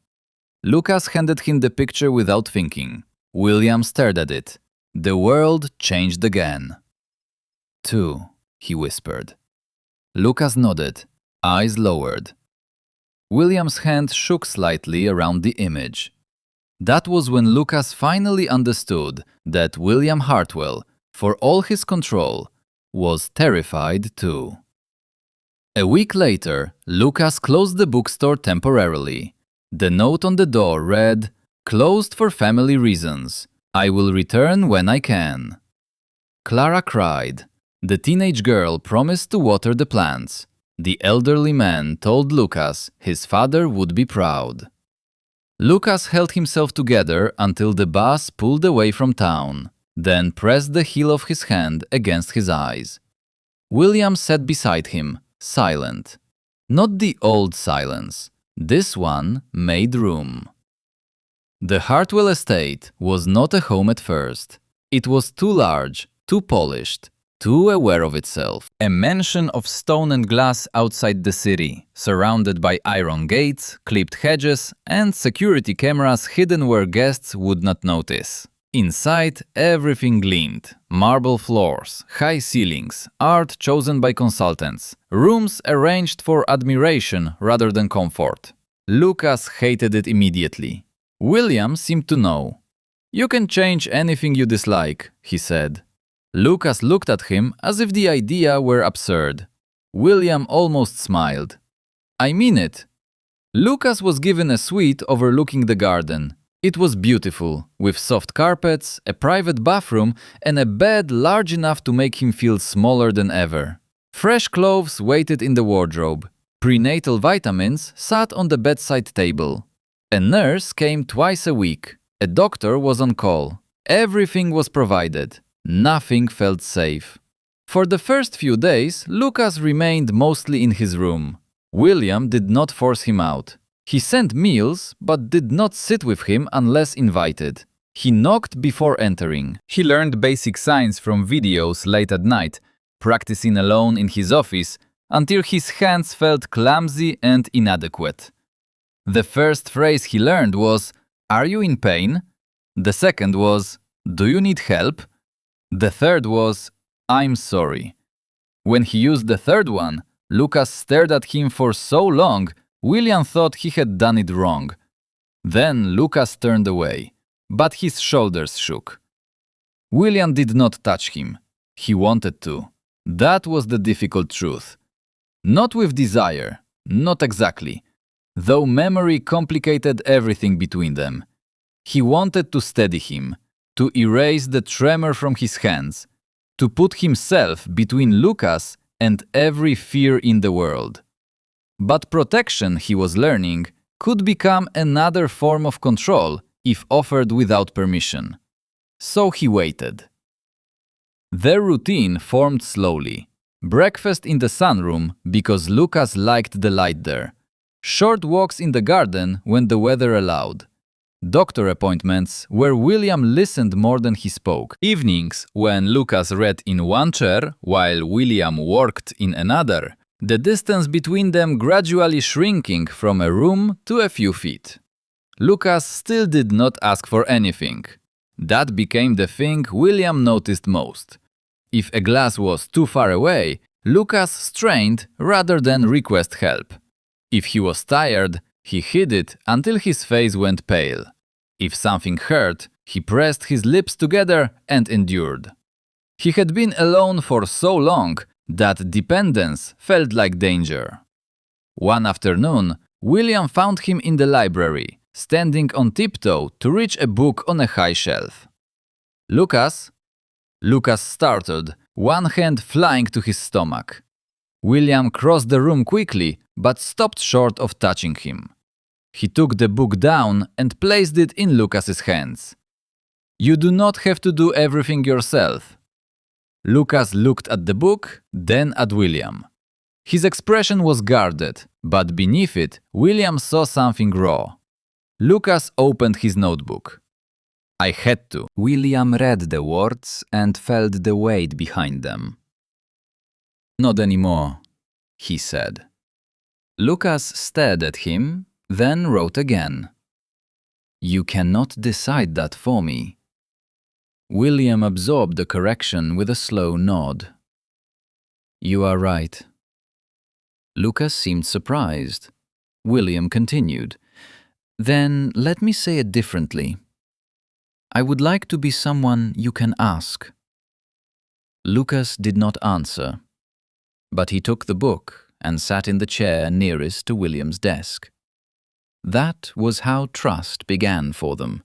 Lucas handed him the picture without thinking. William stared at it. The world changed again. 2, he whispered. Lucas nodded, eyes lowered. William's hand shook slightly around the image. That was when Lucas finally understood that William Hartwell, for all his control, was terrified too. A week later, Lucas closed the bookstore temporarily. The note on the door read, "Closed for family reasons. I will return when I can." Clara cried. The teenage girl promised to water the plants. The elderly man told Lucas his father would be proud. Lucas held himself together until the bus pulled away from town, then pressed the heel of his hand against his eyes. William sat beside him, silent. Not the old silence. This one made room. The Hartwell estate was not a home at first. It was too large, too polished, too aware of itself. A mansion of stone and glass outside the city, surrounded by iron gates, clipped hedges, and security cameras hidden where guests would not notice. Inside, everything gleamed. Marble floors, high ceilings, art chosen by consultants, rooms arranged for admiration rather than comfort. Lucas hated it immediately. William seemed to know. "You can change anything you dislike," he said. Lucas looked at him as if the idea were absurd. William almost smiled. "I mean it." Lucas was given a suite overlooking the garden. It was beautiful, with soft carpets, a private bathroom, and a bed large enough to make him feel smaller than ever. Fresh clothes waited in the wardrobe. Prenatal vitamins sat on the bedside table. A nurse came twice a week. A doctor was on call. Everything was provided. Nothing felt safe. For the first few days, Lucas remained mostly in his room. William did not force him out. He sent meals, but did not sit with him unless invited. He knocked before entering. He learned basic signs from videos late at night, practicing alone in his office, until his hands felt clumsy and inadequate. The first phrase he learned was, "Are you in pain?" The second was, "Do you need help?" The third was, "I'm sorry." When he used the third one, Lucas stared at him for so long, William thought he had done it wrong. Then Lucas turned away, but his shoulders shook. William did not touch him. He wanted to. That was the difficult truth. Not with desire, not exactly, though memory complicated everything between them. He wanted to steady him, to erase the tremor from his hands, to put himself between Lucas and every fear in the world. But protection, he was learning, could become another form of control if offered without permission. So he waited. Their routine formed slowly. Breakfast in the sunroom because Lucas liked the light there. Short walks in the garden when the weather allowed. Doctor appointments where William listened more than he spoke. Evenings when Lucas read in one chair while William worked in another, the distance between them gradually shrinking from a room to a few feet. Lucas still did not ask for anything. That became the thing William noticed most. If a glass was too far away, Lucas strained rather than request help. If he was tired, he hid it until his face went pale. If something hurt, he pressed his lips together and endured. He had been alone for so long that dependence felt like danger. One afternoon, William found him in the library, standing on tiptoe to reach a book on a high shelf. "Lucas?" Lucas startled, one hand flying to his stomach. William crossed the room quickly, but stopped short of touching him. He took the book down and placed it in Lucas's hands. "You do not have to do everything yourself." Lucas looked at the book, then at William. His expression was guarded, but beneath it, William saw something raw. Lucas opened his notebook. "I had to." William read the words and felt the weight behind them. "Not anymore," he said. Lucas stared at him, then wrote again. "You cannot decide that for me." William absorbed the correction with a slow nod. "You are right." Lucas seemed surprised. William continued. "Then let me say it differently. I would like to be someone you can ask." Lucas did not answer, but he took the book and sat in the chair nearest to William's desk. That was how trust began for them,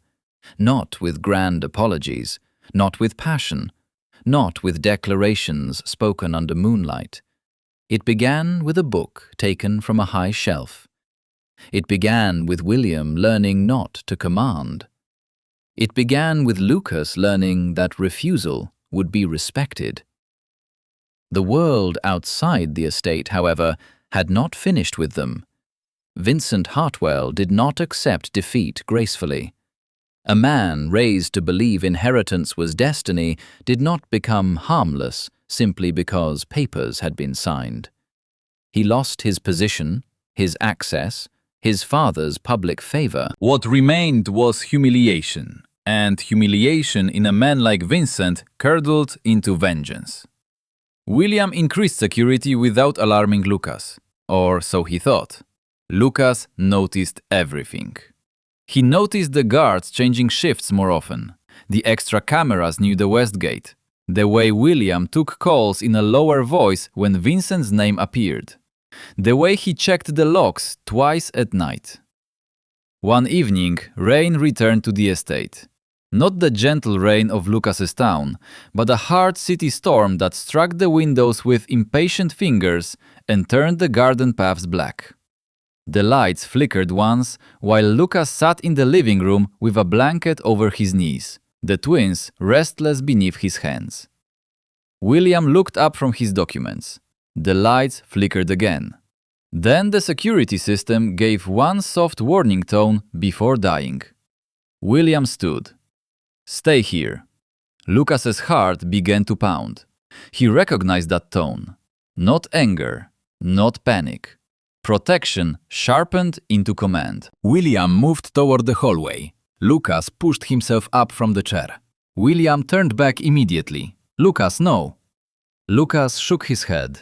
not with grand apologies, not with passion, not with declarations spoken under moonlight. It began with a book taken from a high shelf. It began with William learning not to command. It began with Lucas learning that refusal would be respected. The world outside the estate, however, had not finished with them. Vincent Hartwell did not accept defeat gracefully. A man raised to believe inheritance was destiny did not become harmless simply because papers had been signed. He lost his position, his access, his father's public favor. What remained was humiliation, and humiliation in a man like Vincent curdled into vengeance. William increased security without alarming Lucas, or so he thought. Lucas noticed everything. He noticed the guards changing shifts more often, the extra cameras near the West Gate, the way William took calls in a lower voice when Vincent's name appeared, the way he checked the locks twice at night. One evening, rain returned to the estate. Not the gentle rain of Lucas's town, but a hard city storm that struck the windows with impatient fingers and turned the garden paths black. The lights flickered once while Lucas sat in the living room with a blanket over his knees, the twins restless beneath his hands. William looked up from his documents. The lights flickered again. Then the security system gave one soft warning tone before dying. William stood. "Stay here." Lucas's heart began to pound. He recognized that tone. Not anger, not panic. Protection sharpened into command. William moved toward the hallway. Lucas pushed himself up from the chair. William turned back immediately. "Lucas, no." Lucas shook his head.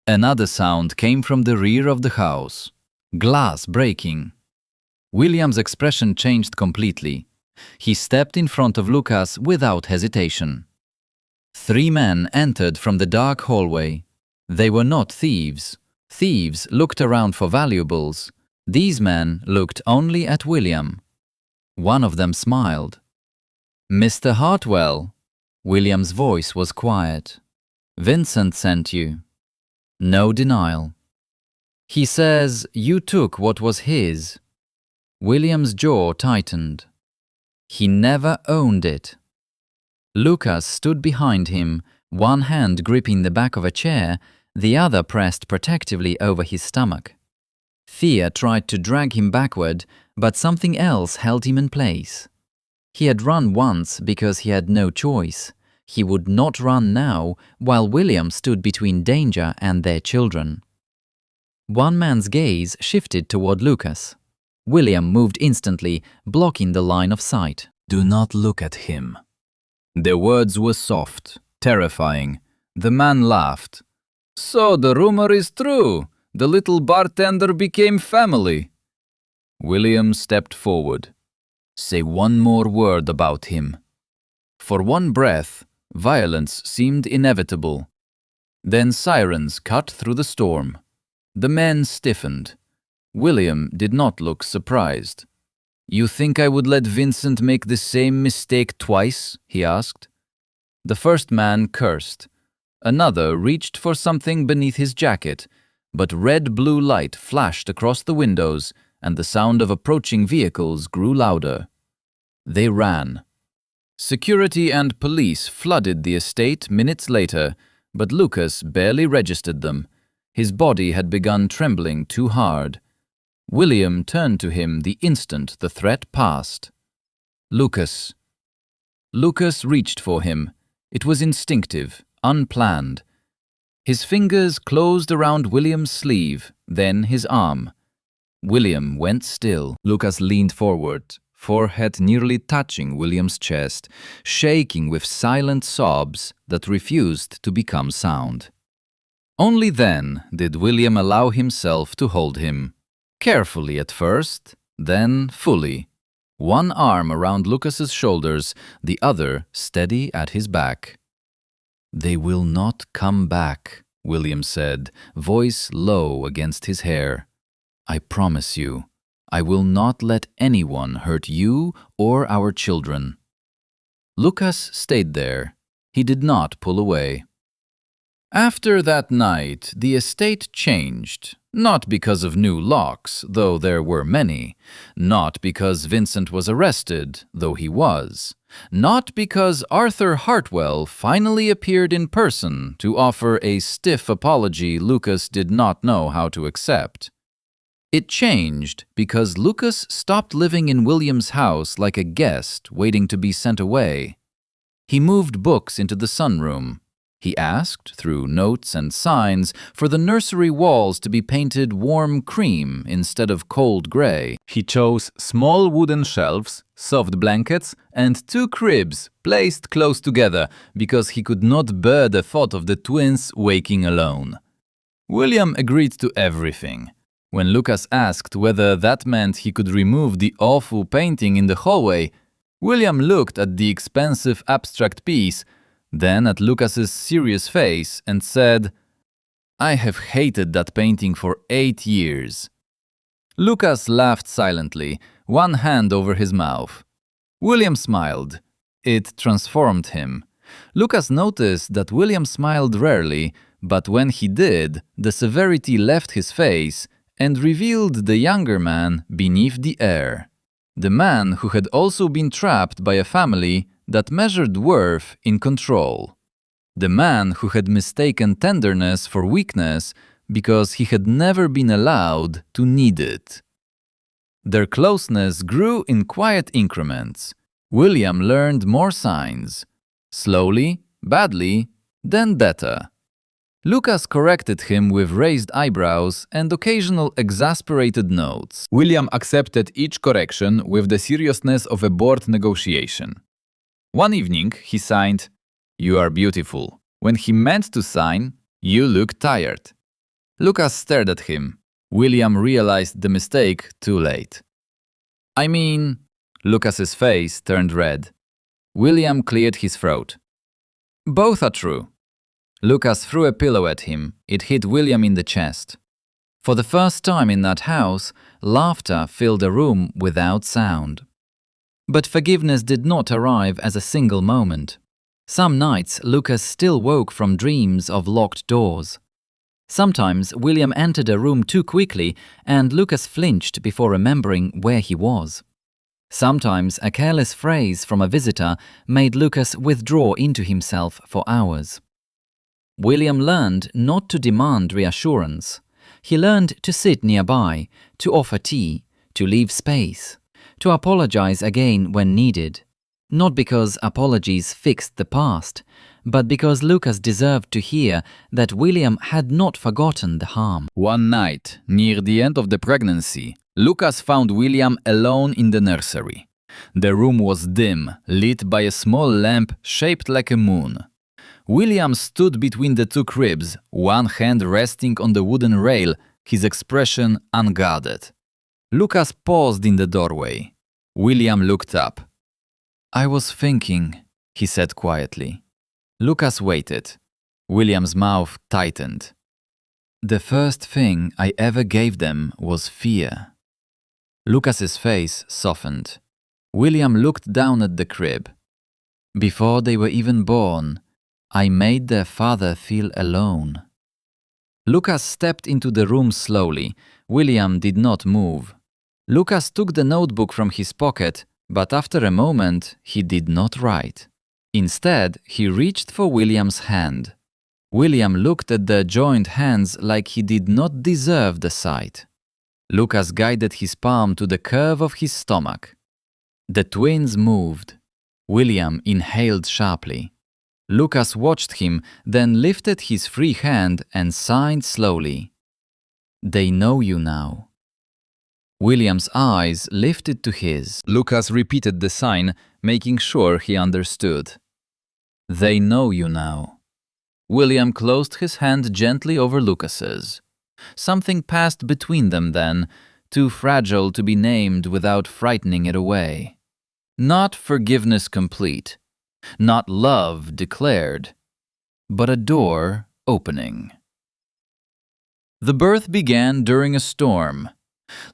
Another sound came from the rear of the house. Glass breaking. William's expression changed completely. He stepped in front of Lucas without hesitation. 3 men entered from the dark hallway. They were not thieves. Thieves looked around for valuables. These men looked only at William. One of them smiled. "Mr. Hartwell." William's voice was quiet. "Vincent sent you." No denial. "He says you took what was his." William's jaw tightened. "He never owned it." Lucas stood behind him, one hand gripping the back of a chair, the other pressed protectively over his stomach. Fear tried to drag him backward, but something else held him in place. He had run once because he had no choice. He would not run now, while William stood between danger and their children. One man's gaze shifted toward Lucas. William moved instantly, blocking the line of sight. "Do not look at him." The words were soft, terrifying. The man laughed. "So the rumor is true. The little bartender became family." William stepped forward. "Say one more word about him." For one breath, violence seemed inevitable. Then sirens cut through the storm. The men stiffened. William did not look surprised. "You think I would let Vincent make the same mistake twice?" he asked. The first man cursed. Another reached for something beneath his jacket, but red-blue light flashed across the windows and the sound of approaching vehicles grew louder. They ran. Security and police flooded the estate minutes later, but Lucas barely registered them. His body had begun trembling too hard. William turned to him the instant the threat passed. "Lucas." Lucas reached for him. It was instinctive, unplanned. His fingers closed around William's sleeve, then his arm. William went still. Lucas leaned forward, forehead nearly touching William's chest, shaking with silent sobs that refused to become sound. Only then did William allow himself to hold him. Carefully at first, then fully. One arm around Lucas's shoulders, the other steady at his back. "They will not come back," William said, voice low against his hair. "I promise you, I will not let anyone hurt you or our children." Lucas stayed there. He did not pull away. After that night, the estate changed. Not because of new locks, though there were many. Not because Vincent was arrested, though he was. Not because Arthur Hartwell finally appeared in person to offer a stiff apology Lucas did not know how to accept. It changed because Lucas stopped living in William's house like a guest waiting to be sent away. He moved books into the sunroom. He asked, through notes and signs, for the nursery walls to be painted warm cream instead of cold gray. He chose small wooden shelves, soft blankets, and 2 cribs placed close together because he could not bear the thought of the twins waking alone. William agreed to everything. When Lucas asked whether that meant he could remove the awful painting in the hallway, William looked at the expensive abstract piece, then at Lucas's serious face and said, "I have hated that painting for 8 years." Lucas laughed silently, one hand over his mouth. William smiled. It transformed him. Lucas noticed that William smiled rarely, but when he did, the severity left his face and revealed the younger man beneath the Heir. The man who had also been trapped by a family that measured worth in control. The man who had mistaken tenderness for weakness because he had never been allowed to need it. Their closeness grew in quiet increments. William learned more signs. Slowly, badly, then better. Lucas corrected him with raised eyebrows and occasional exasperated notes. William accepted each correction with the seriousness of a board negotiation. One evening, he signed, "You are beautiful," when he meant to sign, "You look tired." Lucas stared at him. William realized the mistake too late. "I mean..." Lucas's face turned red. William cleared his throat. "Both are true." Lucas threw a pillow at him. It hit William in the chest. For the first time in that house, laughter filled the room without sound. But forgiveness did not arrive as a single moment. Some nights, Lucas still woke from dreams of locked doors. Sometimes, William entered a room too quickly, and Lucas flinched before remembering where he was. Sometimes, a careless phrase from a visitor made Lucas withdraw into himself for hours. William learned not to demand reassurance. He learned to sit nearby, to offer tea, to leave space, to apologize again when needed. Not because apologies fixed the past, but because Lucas deserved to hear that William had not forgotten the harm. One night, near the end of the pregnancy, Lucas found William alone in the nursery. The room was dim, lit by a small lamp shaped like a moon. William stood between the 2 cribs, one hand resting on the wooden rail, his expression unguarded. Lucas paused in the doorway. William looked up. "I was thinking," he said quietly. Lucas waited. William's mouth tightened. "The first thing I ever gave them was fear." Lucas's face softened. William looked down at the crib. "Before they were even born, I made their father feel alone." Lucas stepped into the room slowly. William did not move. Lucas took the notebook from his pocket, but after a moment he did not write. Instead, he reached for William's hand. William looked at the joined hands like he did not deserve the sight. Lucas guided his palm to the curve of his stomach. The twins moved. William inhaled sharply. Lucas watched him, then lifted his free hand and signed slowly. "They know you now." William's eyes lifted to his. Lucas repeated the sign, making sure he understood. "They know you now." William closed his hand gently over Lucas's. Something passed between them then, too fragile to be named without frightening it away. Not forgiveness complete. Not love declared, but a door opening. The birth began during a storm.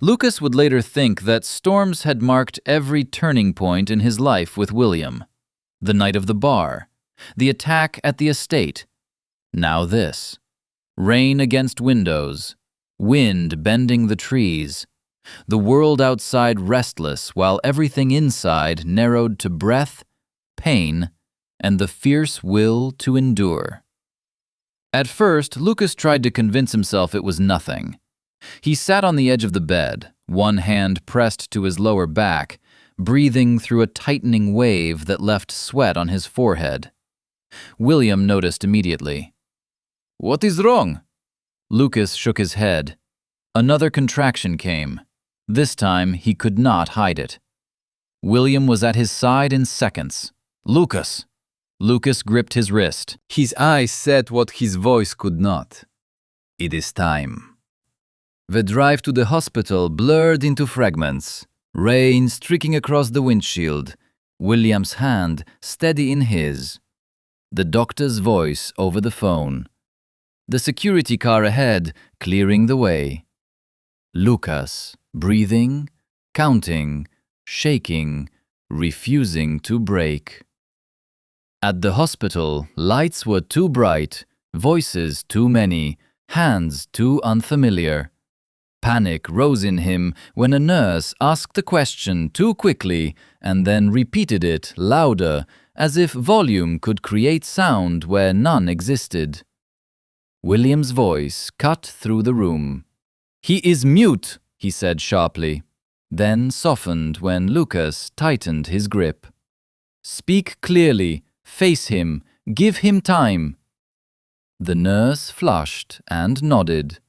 Lucas would later think that storms had marked every turning point in his life with William. The night of the bar, the attack at the estate, now this. Rain against windows, wind bending the trees, the world outside restless while everything inside narrowed to breath, pain, and the fierce will to endure. At first, Lucas tried to convince himself it was nothing. He sat on the edge of the bed, one hand pressed to his lower back, breathing through a tightening wave that left sweat on his forehead. William noticed immediately. "What is wrong?" Lucas shook his head. Another contraction came. This time he could not hide it. William was at his side in seconds. "Lucas!" Lucas gripped his wrist. His eyes said what his voice could not. "It is time." The drive to the hospital blurred into fragments. Rain streaking across the windshield. William's hand steady in his. The doctor's voice over the phone. The security car ahead clearing the way. Lucas, breathing, counting, shaking, refusing to break. At the hospital, lights were too bright, voices too many, hands too unfamiliar. Panic rose in him when a nurse asked a question too quickly and then repeated it louder, as if volume could create sound where none existed. William's voice cut through the room. "He is mute," he said sharply, then softened when Lucas tightened his grip. "Speak clearly, face him, give him time." The nurse flushed and nodded.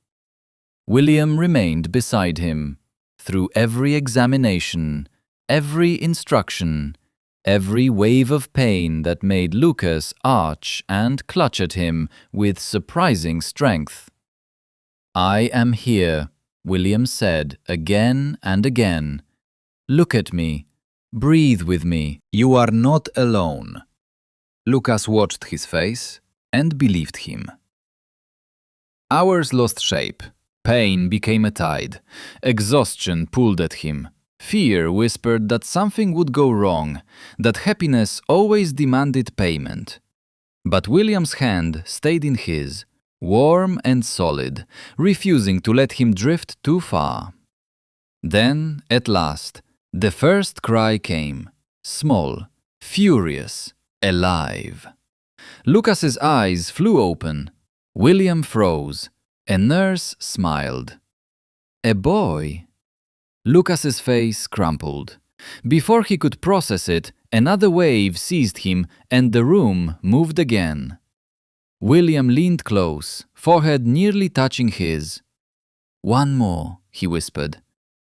William remained beside him. Through every examination, every instruction, every wave of pain that made Lucas arch and clutch at him with surprising strength. "I am here," William said again and again. "Look at me. Breathe with me. You are not alone." Lucas watched his face and believed him. Hours lost shape. Pain became a tide. Exhaustion pulled at him. Fear whispered that something would go wrong, that happiness always demanded payment. But William's hand stayed in his, warm and solid, refusing to let him drift too far. Then, at last, the first cry came, small, furious, alive. Lucas's eyes flew open. William froze. A nurse smiled. "A boy." Lucas's face crumpled. Before he could process it, another wave seized him and the room moved again. William leaned close, forehead nearly touching his. "One more," he whispered.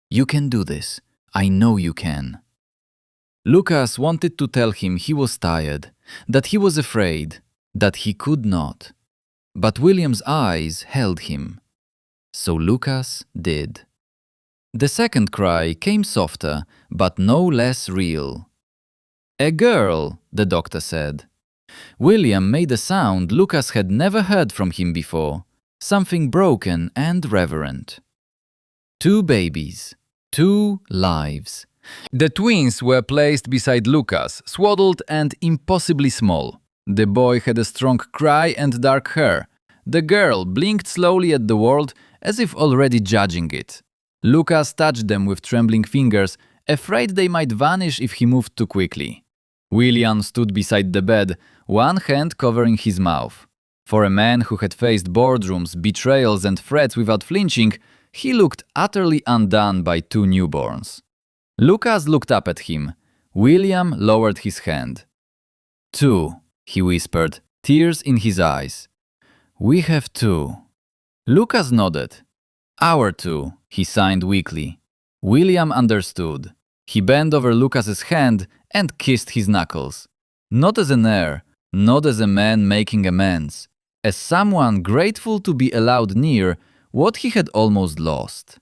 "You can do this. I know you can." Lucas wanted to tell him he was tired, that he was afraid, that he could not. But William's eyes held him. So Lucas did. The second cry came softer, but no less real. "A girl," the doctor said. William made a sound Lucas had never heard from him before, something broken and reverent. Two babies, two lives. The twins were placed beside Lucas, swaddled and impossibly small. The boy had a strong cry and dark hair. The girl blinked slowly at the world as if already judging it. Lucas touched them with trembling fingers, afraid they might vanish if he moved too quickly. William stood beside the bed, one hand covering his mouth. For a man who had faced boardrooms, betrayals and threats without flinching, he looked utterly undone by two newborns. Lucas looked up at him. William lowered his hand. "Two," he whispered, tears in his eyes. "We have two." Lucas nodded. "Our two," he signed weakly. William understood. He bent over Lucas's hand and kissed his knuckles. Not as an heir, not as a man making amends, as someone grateful to be allowed near what he had almost lost.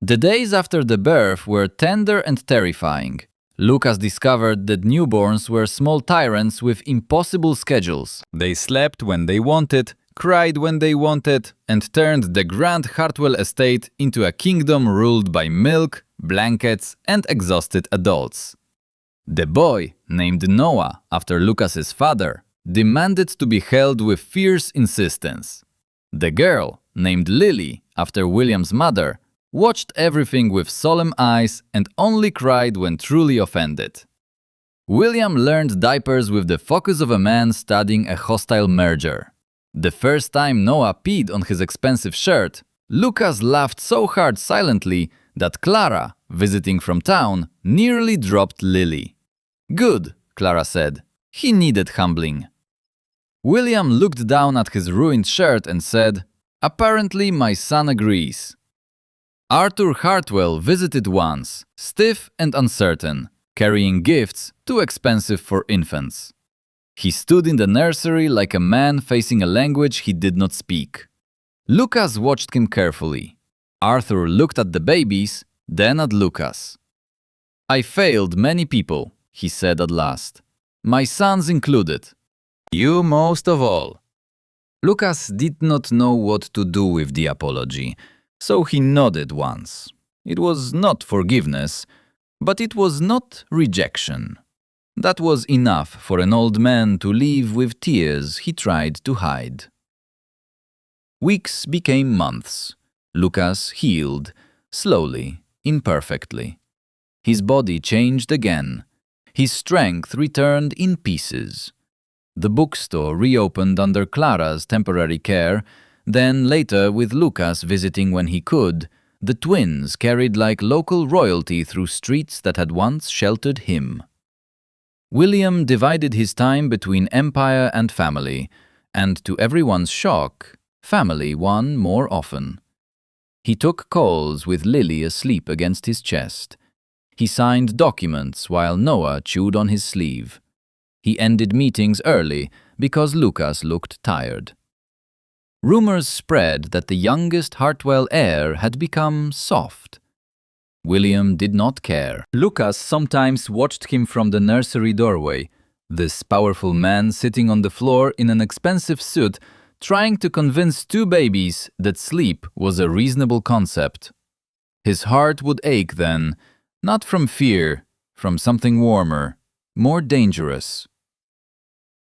The days after the birth were tender and terrifying. Lucas discovered that newborns were small tyrants with impossible schedules. They slept when they wanted, cried when they wanted, and turned the grand Hartwell estate into a kingdom ruled by milk, blankets, and exhausted adults. The boy, named Noah after Lucas's father, demanded to be held with fierce insistence. The girl, named Lily after William's mother, watched everything with solemn eyes and only cried when truly offended. William learned diapers with the focus of a man studying a hostile merger. The first time Noah peed on his expensive shirt, Lucas laughed so hard silently that Clara, visiting from town, nearly dropped Lily. "Good," Clara said. "He needed humbling." William looked down at his ruined shirt and said, "Apparently my son agrees." Arthur Hartwell visited once, stiff and uncertain, carrying gifts too expensive for infants. He stood in the nursery like a man facing a language he did not speak. Lucas watched him carefully. Arthur looked at the babies, then at Lucas. "I failed many people," he said at last. "My sons included. You most of all." Lucas did not know what to do with the apology, so he nodded once. It was not forgiveness, but it was not rejection. That was enough for an old man to leave with tears he tried to hide. Weeks became months. Lucas healed, slowly, imperfectly. His body changed again. His strength returned in pieces. The bookstore reopened under Clara's temporary care. Then later, with Lucas visiting when he could, the twins carried like local royalty through streets that had once sheltered him. William divided his time between empire and family, and to everyone's shock, family won more often. He took calls with Lily asleep against his chest. He signed documents while Noah chewed on his sleeve. He ended meetings early because Lucas looked tired. Rumors spread that the youngest Hartwell heir had become soft. William did not care. Lucas sometimes watched him from the nursery doorway, this powerful man sitting on the floor in an expensive suit, trying to convince two babies that sleep was a reasonable concept. His heart would ache then, not from fear, from something warmer, more dangerous.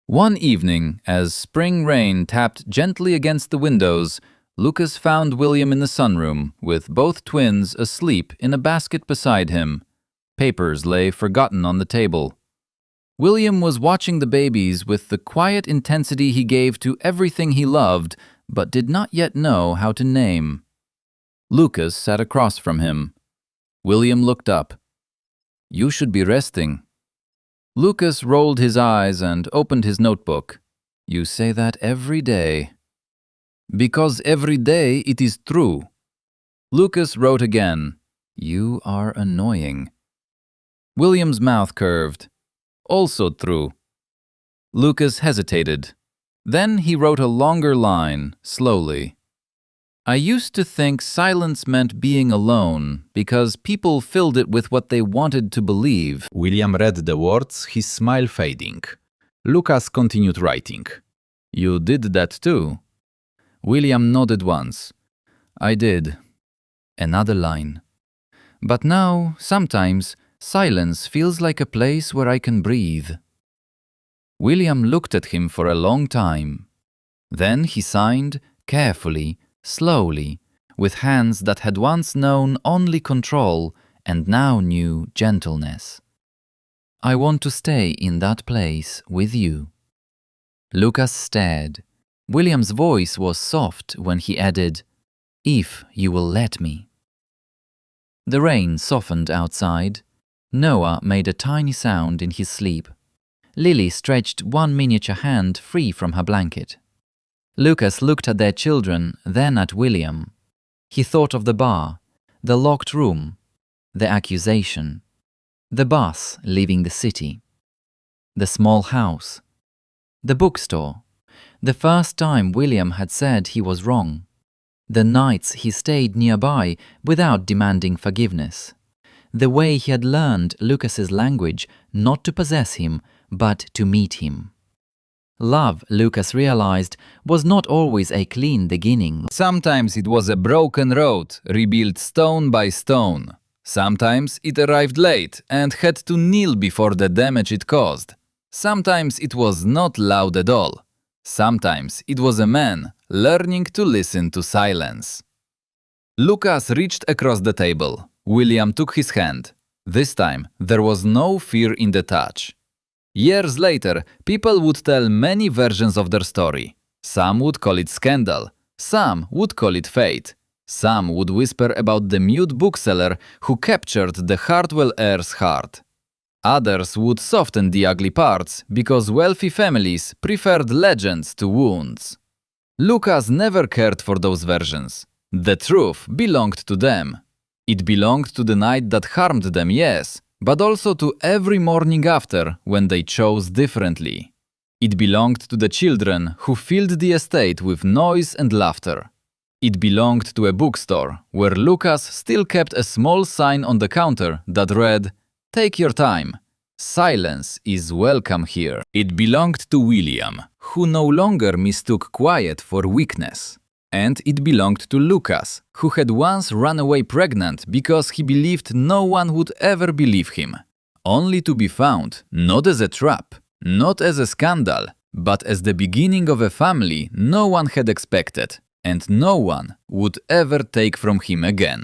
One evening, as spring rain tapped gently against the windows, Lucas found William in the sunroom, with both twins asleep in a basket beside him. Papers lay forgotten on the table. William was watching the babies with the quiet intensity he gave to everything he loved, but did not yet know how to name. Lucas sat across from him. William looked up. "You should be resting." Lucas rolled his eyes and opened his notebook. "You say that every day." "Because every day it is true." Lucas wrote again. "You are annoying." William's mouth curved. "Also true." Lucas hesitated. Then he wrote a longer line, slowly. "I used to think silence meant being alone, because people filled it with what they wanted to believe." William read the words, his smile fading. Lucas continued writing. "You did that too." William nodded once. "I did." Another line. "But now, sometimes, silence feels like a place where I can breathe." William looked at him for a long time. Then he signed, carefully, slowly, with hands that had once known only control and now knew gentleness. "I want to stay in that place with you." Lucas stared. William's voice was soft when he added, "If you will let me." The rain softened outside. Noah made a tiny sound in his sleep. Lily stretched one miniature hand free from her blanket. Lucas looked at their children, then at William. He thought of the bar, the locked room, the accusation, the bus leaving the city, the small house, the bookstore, the first time William had said he was wrong, the nights he stayed nearby without demanding forgiveness, the way he had learned Lucas's language not to possess him, but to meet him. Love, Lucas realized, was not always a clean beginning. Sometimes it was a broken road, rebuilt stone by stone. Sometimes it arrived late and had to kneel before the damage it caused. Sometimes it was not loud at all. Sometimes it was a man learning to listen to silence. Lucas reached across the table. William took his hand. This time, there was no fear in the touch. Years later, people would tell many versions of their story. Some would call it scandal. Some would call it fate. Some would whisper about the mute bookseller who captured the Hartwell heir's heart. Others would soften the ugly parts because wealthy families preferred legends to wounds. Lucas never cared for those versions. The truth belonged to them. It belonged to the night that harmed them, yes, but also to every morning after when they chose differently. It belonged to the children who filled the estate with noise and laughter. It belonged to a bookstore where Lucas still kept a small sign on the counter that read, "Take your time. Silence is welcome here." It belonged to William, who no longer mistook quiet for weakness. And it belonged to Lucas, who had once run away pregnant because he believed no one would ever believe him. Only to be found, not as a trap, not as a scandal, but as the beginning of a family no one had expected, and no one would ever take from him again.